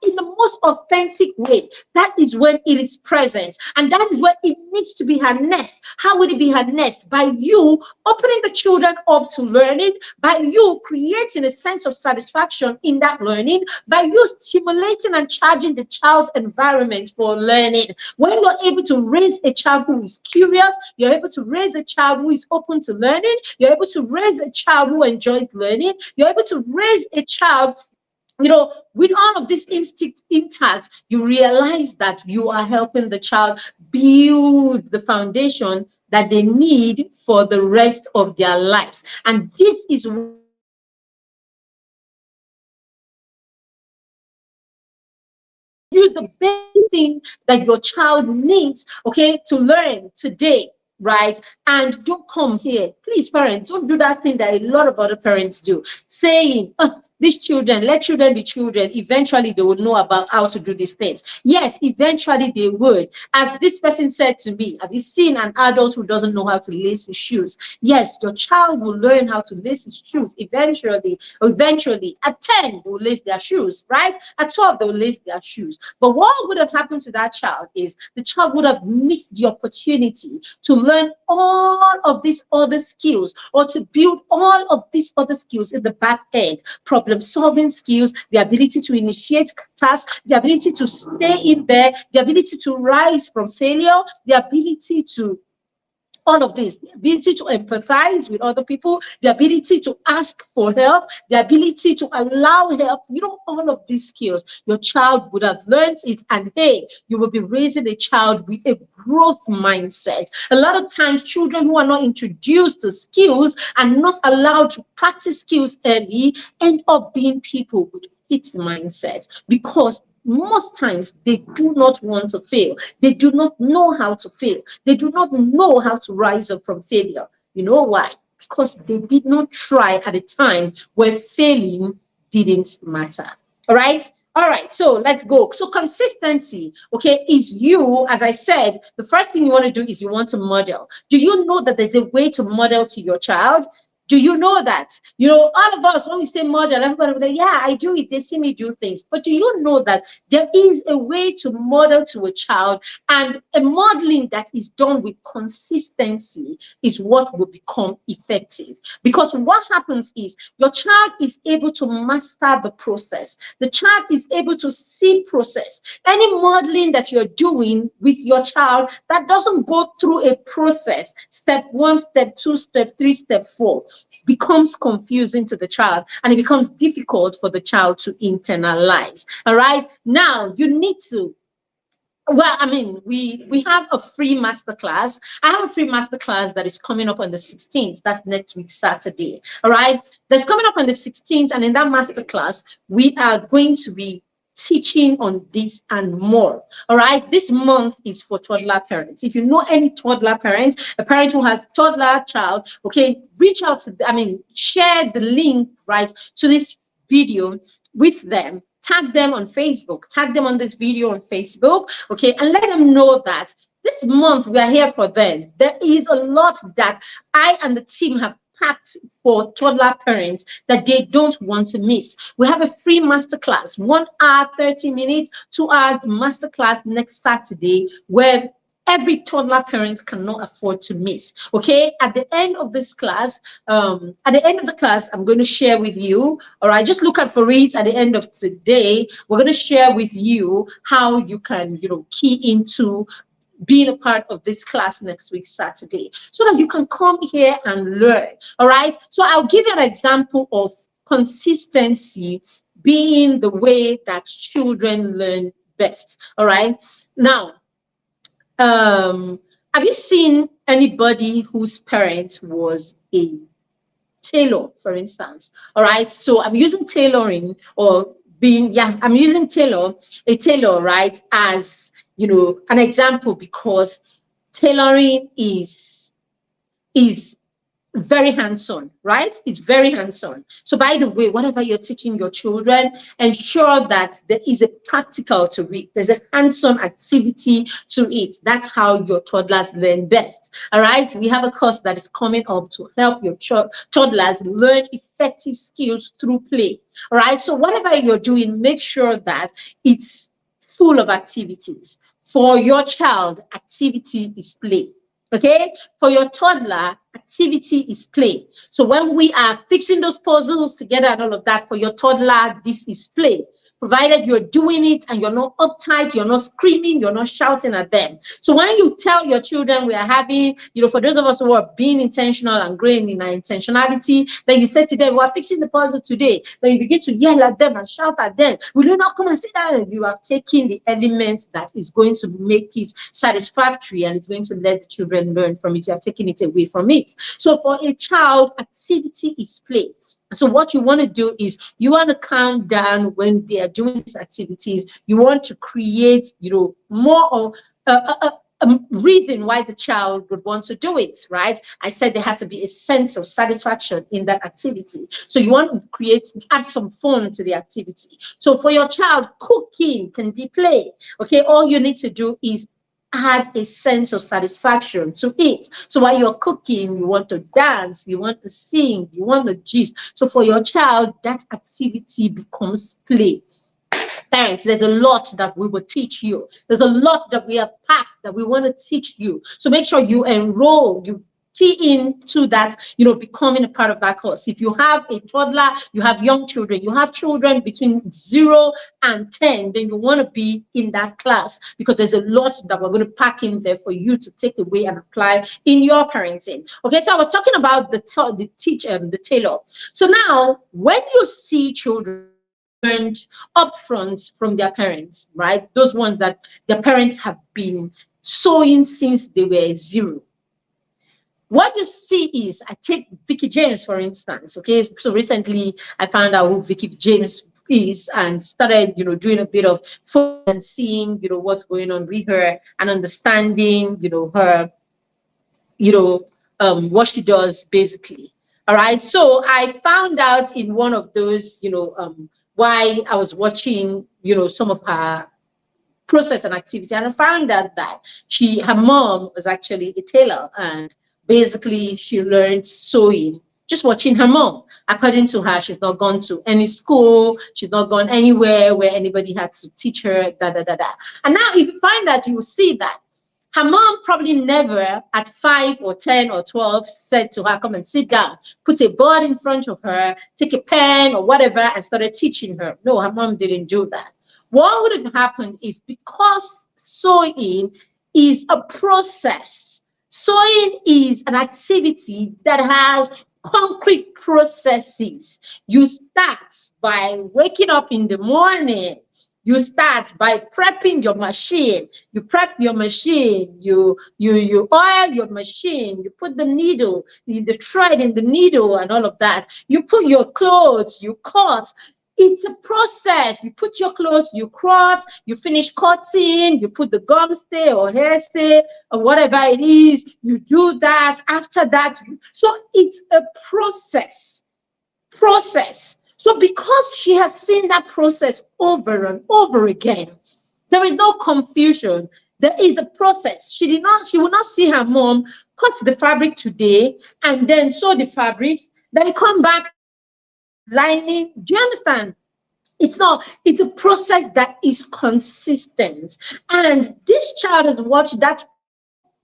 in the most authentic way. That is when it is present, and that is where it needs to be harnessed. How would it be harnessed? By you opening the children up to learning, by you creating a sense of satisfaction in that learning, by you stimulating and charging the child's environment for learning. When you're able to raise a child who is curious, you're able to raise a child who is open to learning, you're able to raise a child who enjoys learning, you're able to raise a child, with all of this instinct intact, you realize that you are helping the child build the foundation that they need for the rest of their lives. And this is use the basic thing that your child needs, okay, to learn today, right? And don't come here, please, parents, don't do that thing that a lot of other parents do, saying, these children, let children be children. Eventually, they will know about how to do these things. Yes, eventually they would. As this person said to me, have you seen an adult who doesn't know how to lace his shoes? Yes, your child will learn how to lace his shoes eventually. Eventually, at 10, they will lace their shoes, right? At 12, they will lace their shoes. But what would have happened to that child is the child would have missed the opportunity to learn all of these other skills, or to build all of these other skills in the back end. Problem-solving skills, the ability to initiate tasks, the ability to stay in there, the ability to rise from failure, the ability to all of this, the ability to empathize with other people, the ability to ask for help, the ability to allow help, all of these skills, your child would have learned it. And hey, you will be raising a child with a growth mindset. A lot of times, children who are not introduced to skills and not allowed to practice skills early end up being people with fixed mindsets, because most times they do not want to fail. They do not know how to fail. They do not know how to rise up from failure. You know why? Because they did not try at a time where failing didn't matter. All right? All right, so let's go. So consistency, okay, is you, as I said, the first thing you want to do is you want to model. Do you know that there's a way to model to your child? Do you know that? All of us, when we say model, everybody will be like, yeah, I do it. They see me do things. But do you know that there is a way to model to a child, and a modeling that is done with consistency is what will become effective? Because what happens is your child is able to master the process. The child is able to see process. Any modeling that you're doing with your child that doesn't go through a process, step 1, step 2, step 3, step 4, becomes confusing to the child, and it becomes difficult for the child to internalize. All right, now you need to, well, I mean, we have a free masterclass. I have a free masterclass that is coming up on the 16th. That's next week, Saturday. All right, that's coming up on the 16th, and in that masterclass, we are going to be teaching on this and more. All right, this month is for toddler parents. If you know any toddler parents, a parent who has toddler child, okay, reach out to them, share the link, right, to this video with them. Tag them on Facebook, tag them on this video on Facebook, okay, and let them know that this month we are here for them. There is a lot that I and the team have packed for toddler parents that they don't want to miss. We have a free masterclass, 1 hour, 30 minutes, 2 hours masterclass next Saturday, where every toddler parent cannot afford to miss. Okay, at the end of this class, I'm going to share with you. All right, just look out for it. At the end of today, we're going to share with you how you can, key into being a part of this class next week, Saturday, so that you can come here and learn. All right, so I'll give you an example of consistency being the way that children learn best. All right, now, have you seen anybody whose parent was a tailor, for instance? All right, so I'm using tailoring, or I'm using a tailor, right, as an example, because tailoring is very hands-on, right? It's very hands-on. So by the way, whatever you're teaching your children, ensure that there is a practical to it. There's a hands-on activity to it. That's how your toddlers learn best. All right. We have a course that is coming up to help your toddlers learn effective skills through play. All right. So whatever you're doing, make sure that it's full of activities. For your child, activity is play. Okay, for your toddler, activity is play. So when we are fixing those puzzles together and all of that, for your toddler, this is play. Provided you're doing it and you're not uptight, you're not screaming, you're not shouting at them. So when you tell your children we are having, for those of us who are being intentional and growing in our intentionality, then you say to them, we are fixing the puzzle today. Then you begin to yell at them and shout at them. Will you not come and sit down? You have taken the elements that is going to make it satisfactory and it's going to let the children learn from it. You have taken it away from it. So for a child, activity is play. So what you want to do is you want to calm down when they are doing these activities. You want to create, more of a reason why the child would want to do it, right? I said there has to be a sense of satisfaction in that activity. So you want to add some fun to the activity. So for your child, cooking can be play. Okay, all you need to do is add a sense of satisfaction to it. So while you're cooking, you want to dance, you want to sing, you want to gist. So for your child, that activity becomes play. Parents, there's a lot that we will teach you. There's a lot that we have packed that we want to teach you. So make sure you enroll, you key into that, becoming a part of that course. If you have a toddler, you have young children, you have children between 0 and 10, then you want to be in that class because there's a lot that we're going to pack in there for you to take away and apply in your parenting. Okay, so I was talking about the tailor. So now, when you see children upfront from their parents, right? Those ones that their parents have been sewing since they were 0. What you see is, I take Vicky James, for instance, okay? So recently I found out who Vicky James is and started, doing a bit of fun and seeing, what's going on with her and understanding, her, what she does basically. All right. So I found out in one of those, why I was watching, some of her process and activity, and I found out that her mom was actually a tailor, and basically she learned sewing just watching her mom. According to her, she's not gone to any school, she's not gone anywhere where anybody had to teach her, And now if you find that, you will see that her mom probably never at 5 or 10 or 12 said to her, come and sit down, put a board in front of her, take a pen or whatever and started teaching her. No, her mom didn't do that. What would have happened is, because sewing is a process, sewing is an activity that has concrete processes. You start by waking up in the morning. You start by prepping your machine. You prep your machine. You oil your machine. You put the needle, the thread in the needle and all of that. You put your clothes, you cut. It's a process. You put your clothes, you cut, you finish cutting, you put the gum stay or hair stay or whatever it is. You do that. After that, so it's a process. So because she has seen that process over and over again, there is no confusion. There is a process. She will not see her mom cut the fabric today and then sew the fabric, then come back lining. Do you understand? It's a process that is consistent. And this child has watched that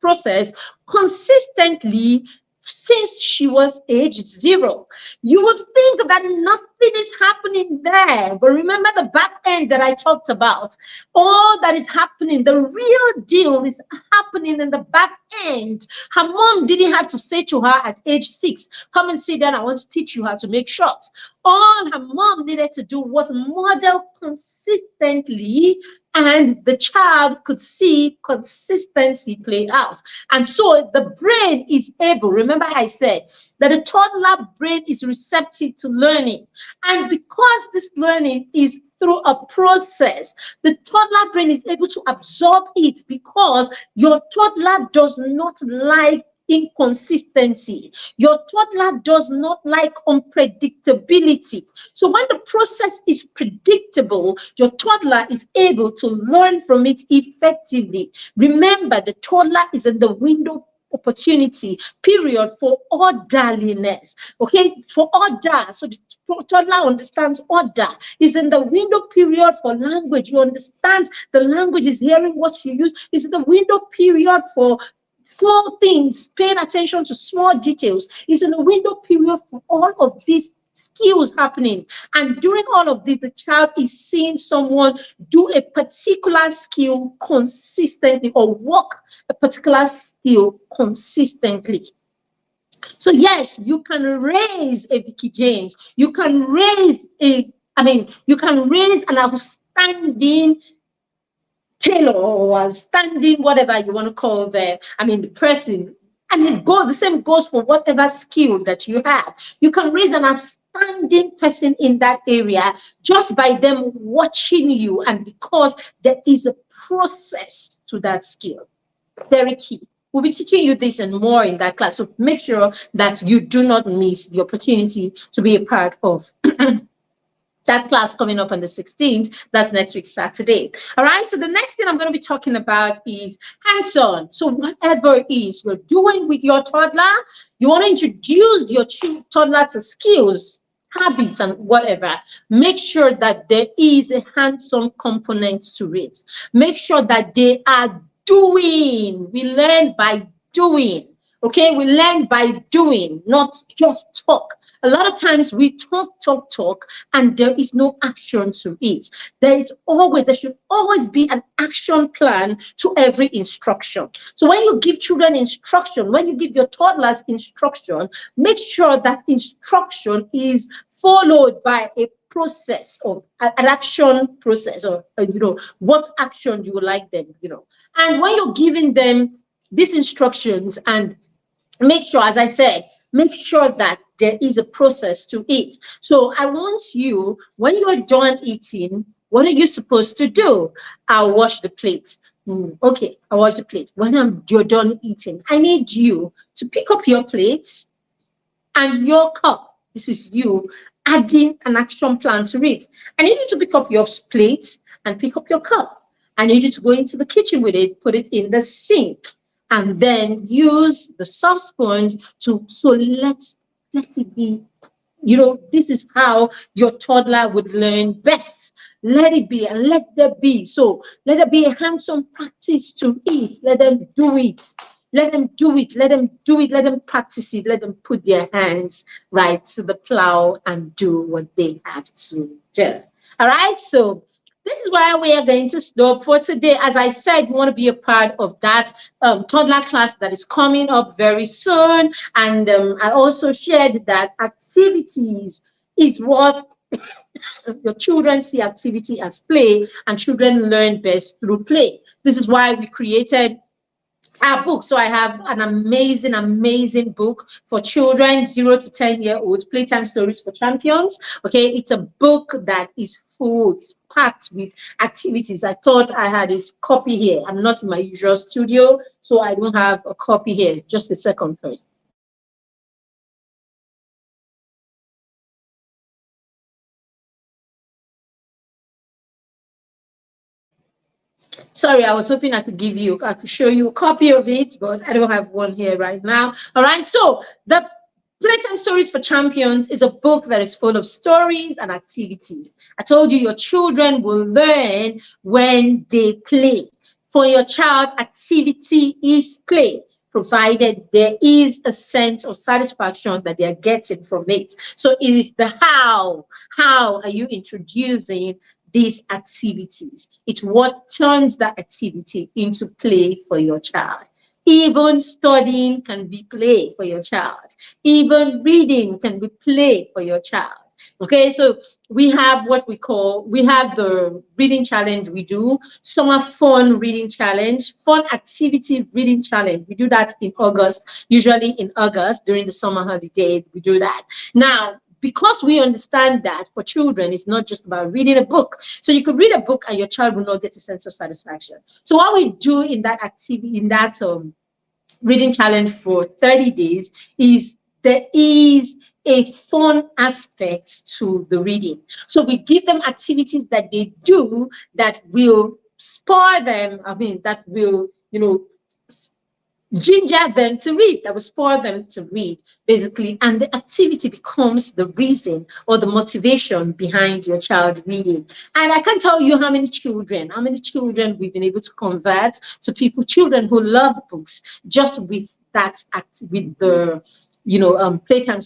process consistently since she was age 0. You would think that nothing is happening there, but remember the back end that I talked about. All that is happening, the real deal is happening in the back end. Her mom didn't have to say to her at age 6, come and sit down, I want to teach you how to make shorts. All her mom needed to do was model consistently, and the child could see consistency play out. And so the brain is able, remember I said that the toddler brain is receptive to learning. And because this learning is through a process, the toddler brain is able to absorb it, because your toddler does not like inconsistency. Your toddler does not like unpredictability. So when the process is predictable, your toddler is able to learn from it effectively. Remember, the toddler is in the window opportunity period for orderliness. Okay, for order. So the toddler understands order. Is in the window period for language. You understand the language, is hearing what you use. Is in the window period for small things, paying attention to small details. Is in the window period for all of these skills happening. And during all of this, the child is seeing someone do a particular skill consistently, or work a particular skill consistently. So yes, you can raise a Vicky James. You can raise you can raise an outstanding tailor, or outstanding whatever you want to call the person. And the same goes for whatever skill that you have. You can raise an outstanding person in that area just by them watching you, and because there is a process to that skill. Very key. We'll be teaching you this and more in that class. So make sure that you do not miss the opportunity to be a part of that class coming up on the 16th. That's next week, Saturday. All right. So the next thing I'm going to be talking about is hands-on. So whatever it is you're doing with your toddler, you want to introduce your toddler to skills, habits, and whatever. Make sure that there is a hands-on component to it. Make sure that they are doing. We learn by doing. Okay, we learn by doing, not just talk. A lot of times we talk, and there is no action to it. There should always be an action plan to every instruction. So when you give children instruction, when you give your toddlers instruction, make sure that instruction is followed by a process, of an action process, or what action you would like them, and when you're giving them these instructions, and make sure, as I said, make sure that there is a process to it. So I want you, when you're done eating, what are you supposed to do? I'll wash the plate. Okay, I'll wash the plate. When you're done eating, I need you to pick up your plates and your cup. This is you adding an action plan to it. I need you to pick up your plates and pick up your cup. I need you to go into the kitchen with it, put it in the sink, and then use the soft sponge let it be. This is how your toddler would learn best. Let it be, and let there be. So let there be a hands-on practice to it. Let them do it. Let them do it. Let them do it. Let them practice it. Let them put their hands right to the plow and do what they have to do. All right. So this is where we are going to stop for today. As I said, we want to be a part of that toddler class that is coming up very soon. And I also shared that activities is what your children see activity as play, and children learn best through play. This is why we created our book. So I have an amazing book for children 0 to 10-year-olds, Playtime Stories for Champions. Okay, it's a book that is full, it's packed with activities. I thought I had a copy here. I'm not in my usual studio, so I don't have a copy here. Just a second first. Sorry, I was hoping I could show you a copy of it, but I don't have one here right now. All right, so the Playtime Stories for Champions is a book that is full of stories and activities. I told you your children will learn when they play. For your child, activity is play, provided there is a sense of satisfaction that they are getting from it. So it is the how. How are you introducing these activities? It's what turns that activity into play for your child. Even studying can be play for your child. Even reading can be play for your child. Okay, so we have the reading challenge we do, summer fun reading challenge, fun activity reading challenge. We do that in August, usually in August during the summer holiday, we do that. Now, because we understand that for children, it's not just about reading a book. So you could read a book and your child will not get a sense of satisfaction. So what we do in that activity, in that reading challenge for 30 days is there is a fun aspect to the reading. So we give them activities that they do that will spur them, that will, ginger them to read, that will spur them to read, basically. And the activity becomes the reason or the motivation behind your child reading. And I can't tell you how many children we've been able to convert to children who love books just with that with the playtime,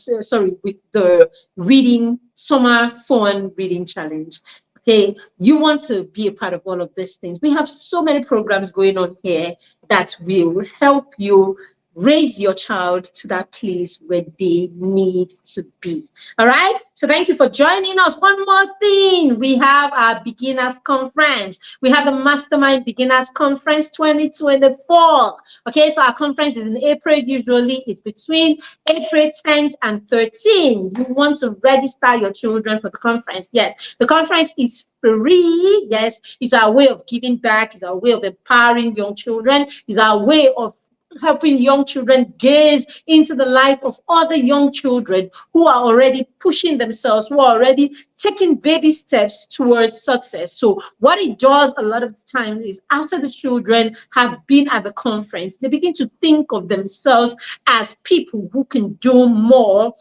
with the reading summer fun reading challenge. Okay, you want to be a part of all of these things. We have so many programs going on here that will help you raise your child to that place where they need to be. All right, so thank you for joining us. One more thing, we have our beginners conference. We have the Mastermind Beginners Conference 2024. Okay, so our conference is in April. Usually it's between April 10th and 13th. You want to register your children for the conference. Yes, the conference is free. Yes, it's our way of giving back. It's our way of empowering young children. It's our way of helping young children gaze into the life of other young children who are already pushing themselves, who are already taking baby steps towards success. So what it does a lot of the time is after the children have been at the conference, they begin to think of themselves as people who can do more,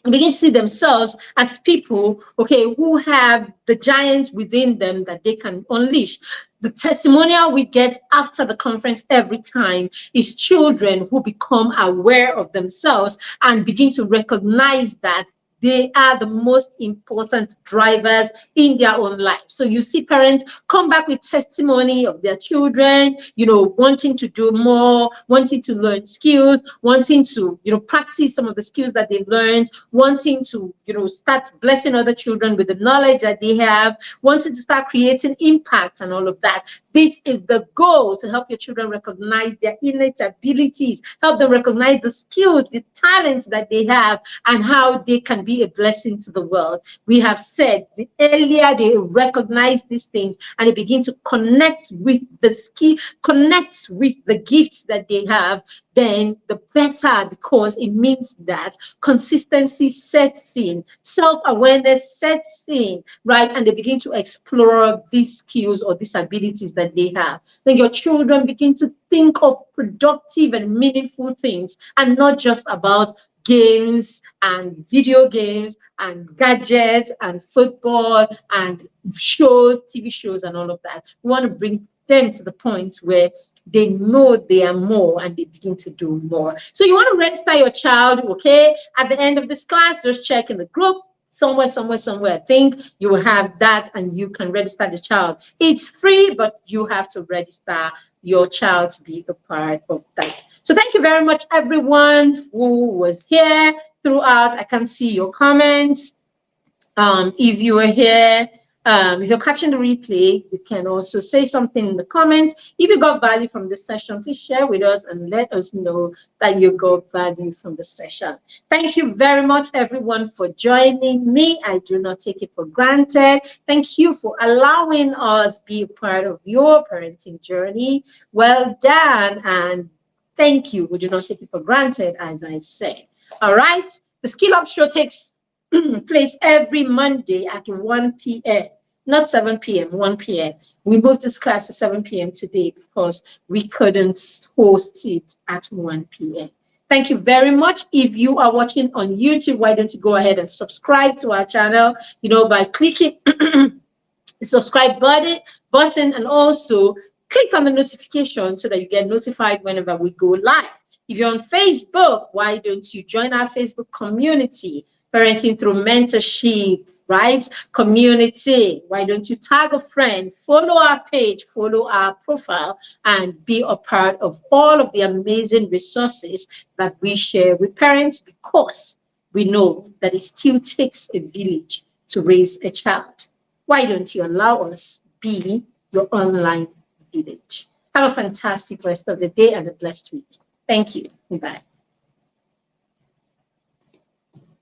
begin to see themselves as people, okay, who have the giants within them that they can unleash. The testimonial we get after the conference every time is children who become aware of themselves and begin to recognize that they are the most important drivers in their own life. So you see parents come back with testimony of their children, wanting to do more, wanting to learn skills, wanting to, practice some of the skills that they've learned, wanting to, start blessing other children with the knowledge that they have, wanting to start creating impact and all of that. This is the goal, to help your children recognize their innate abilities, help them recognize the skills, the talents that they have, and how they can be a blessing to the world. We have said the earlier they recognize these things and they begin to connect with the skill, connect with the gifts that they have, then the better, because it means that consistency sets in, self-awareness sets in, right? And they begin to explore these skills or these abilities that they have. Then your children begin to think of productive and meaningful things and not just about games and video games and gadgets and football and shows, TV shows and all of that. We want to bring them to the point where they know they are more and they begin to do more. So you want to register your child, okay? At the end of this class, just check in the group. Somewhere, I think you will have that and you can register the child. It's free, but you have to register your child to be a part of that. So thank you very much, everyone who was here throughout. I can see your comments. If you were here, if you're catching the replay, you can also say something in the comments. If you got value from this session, please share with us and let us know that you got value from the session. Thank you very much, everyone, for joining me. I do not take it for granted. Thank you for allowing us be a part of your parenting journey. Well done, and thank you. We do not take it for granted, as I said. All right. The Skill Up Show takes place every Monday at 1 p.m. Not 7 p.m., 1 p.m. We moved this class to 7 p.m. today because we couldn't host it at 1 p.m. Thank you very much. If you are watching on YouTube, why don't you go ahead and subscribe to our channel, by clicking the subscribe button and also click on the notification so that you get notified whenever we go live. If you're on Facebook, why don't you join our Facebook community, Parenting Through Mentorship, right? Community. Why don't you tag a friend, follow our page, follow our profile, and be a part of all of the amazing resources that we share with parents, because we know that it still takes a village to raise a child. Why don't you allow us be your online village? Have a fantastic rest of the day and a blessed week. Thank you. Bye.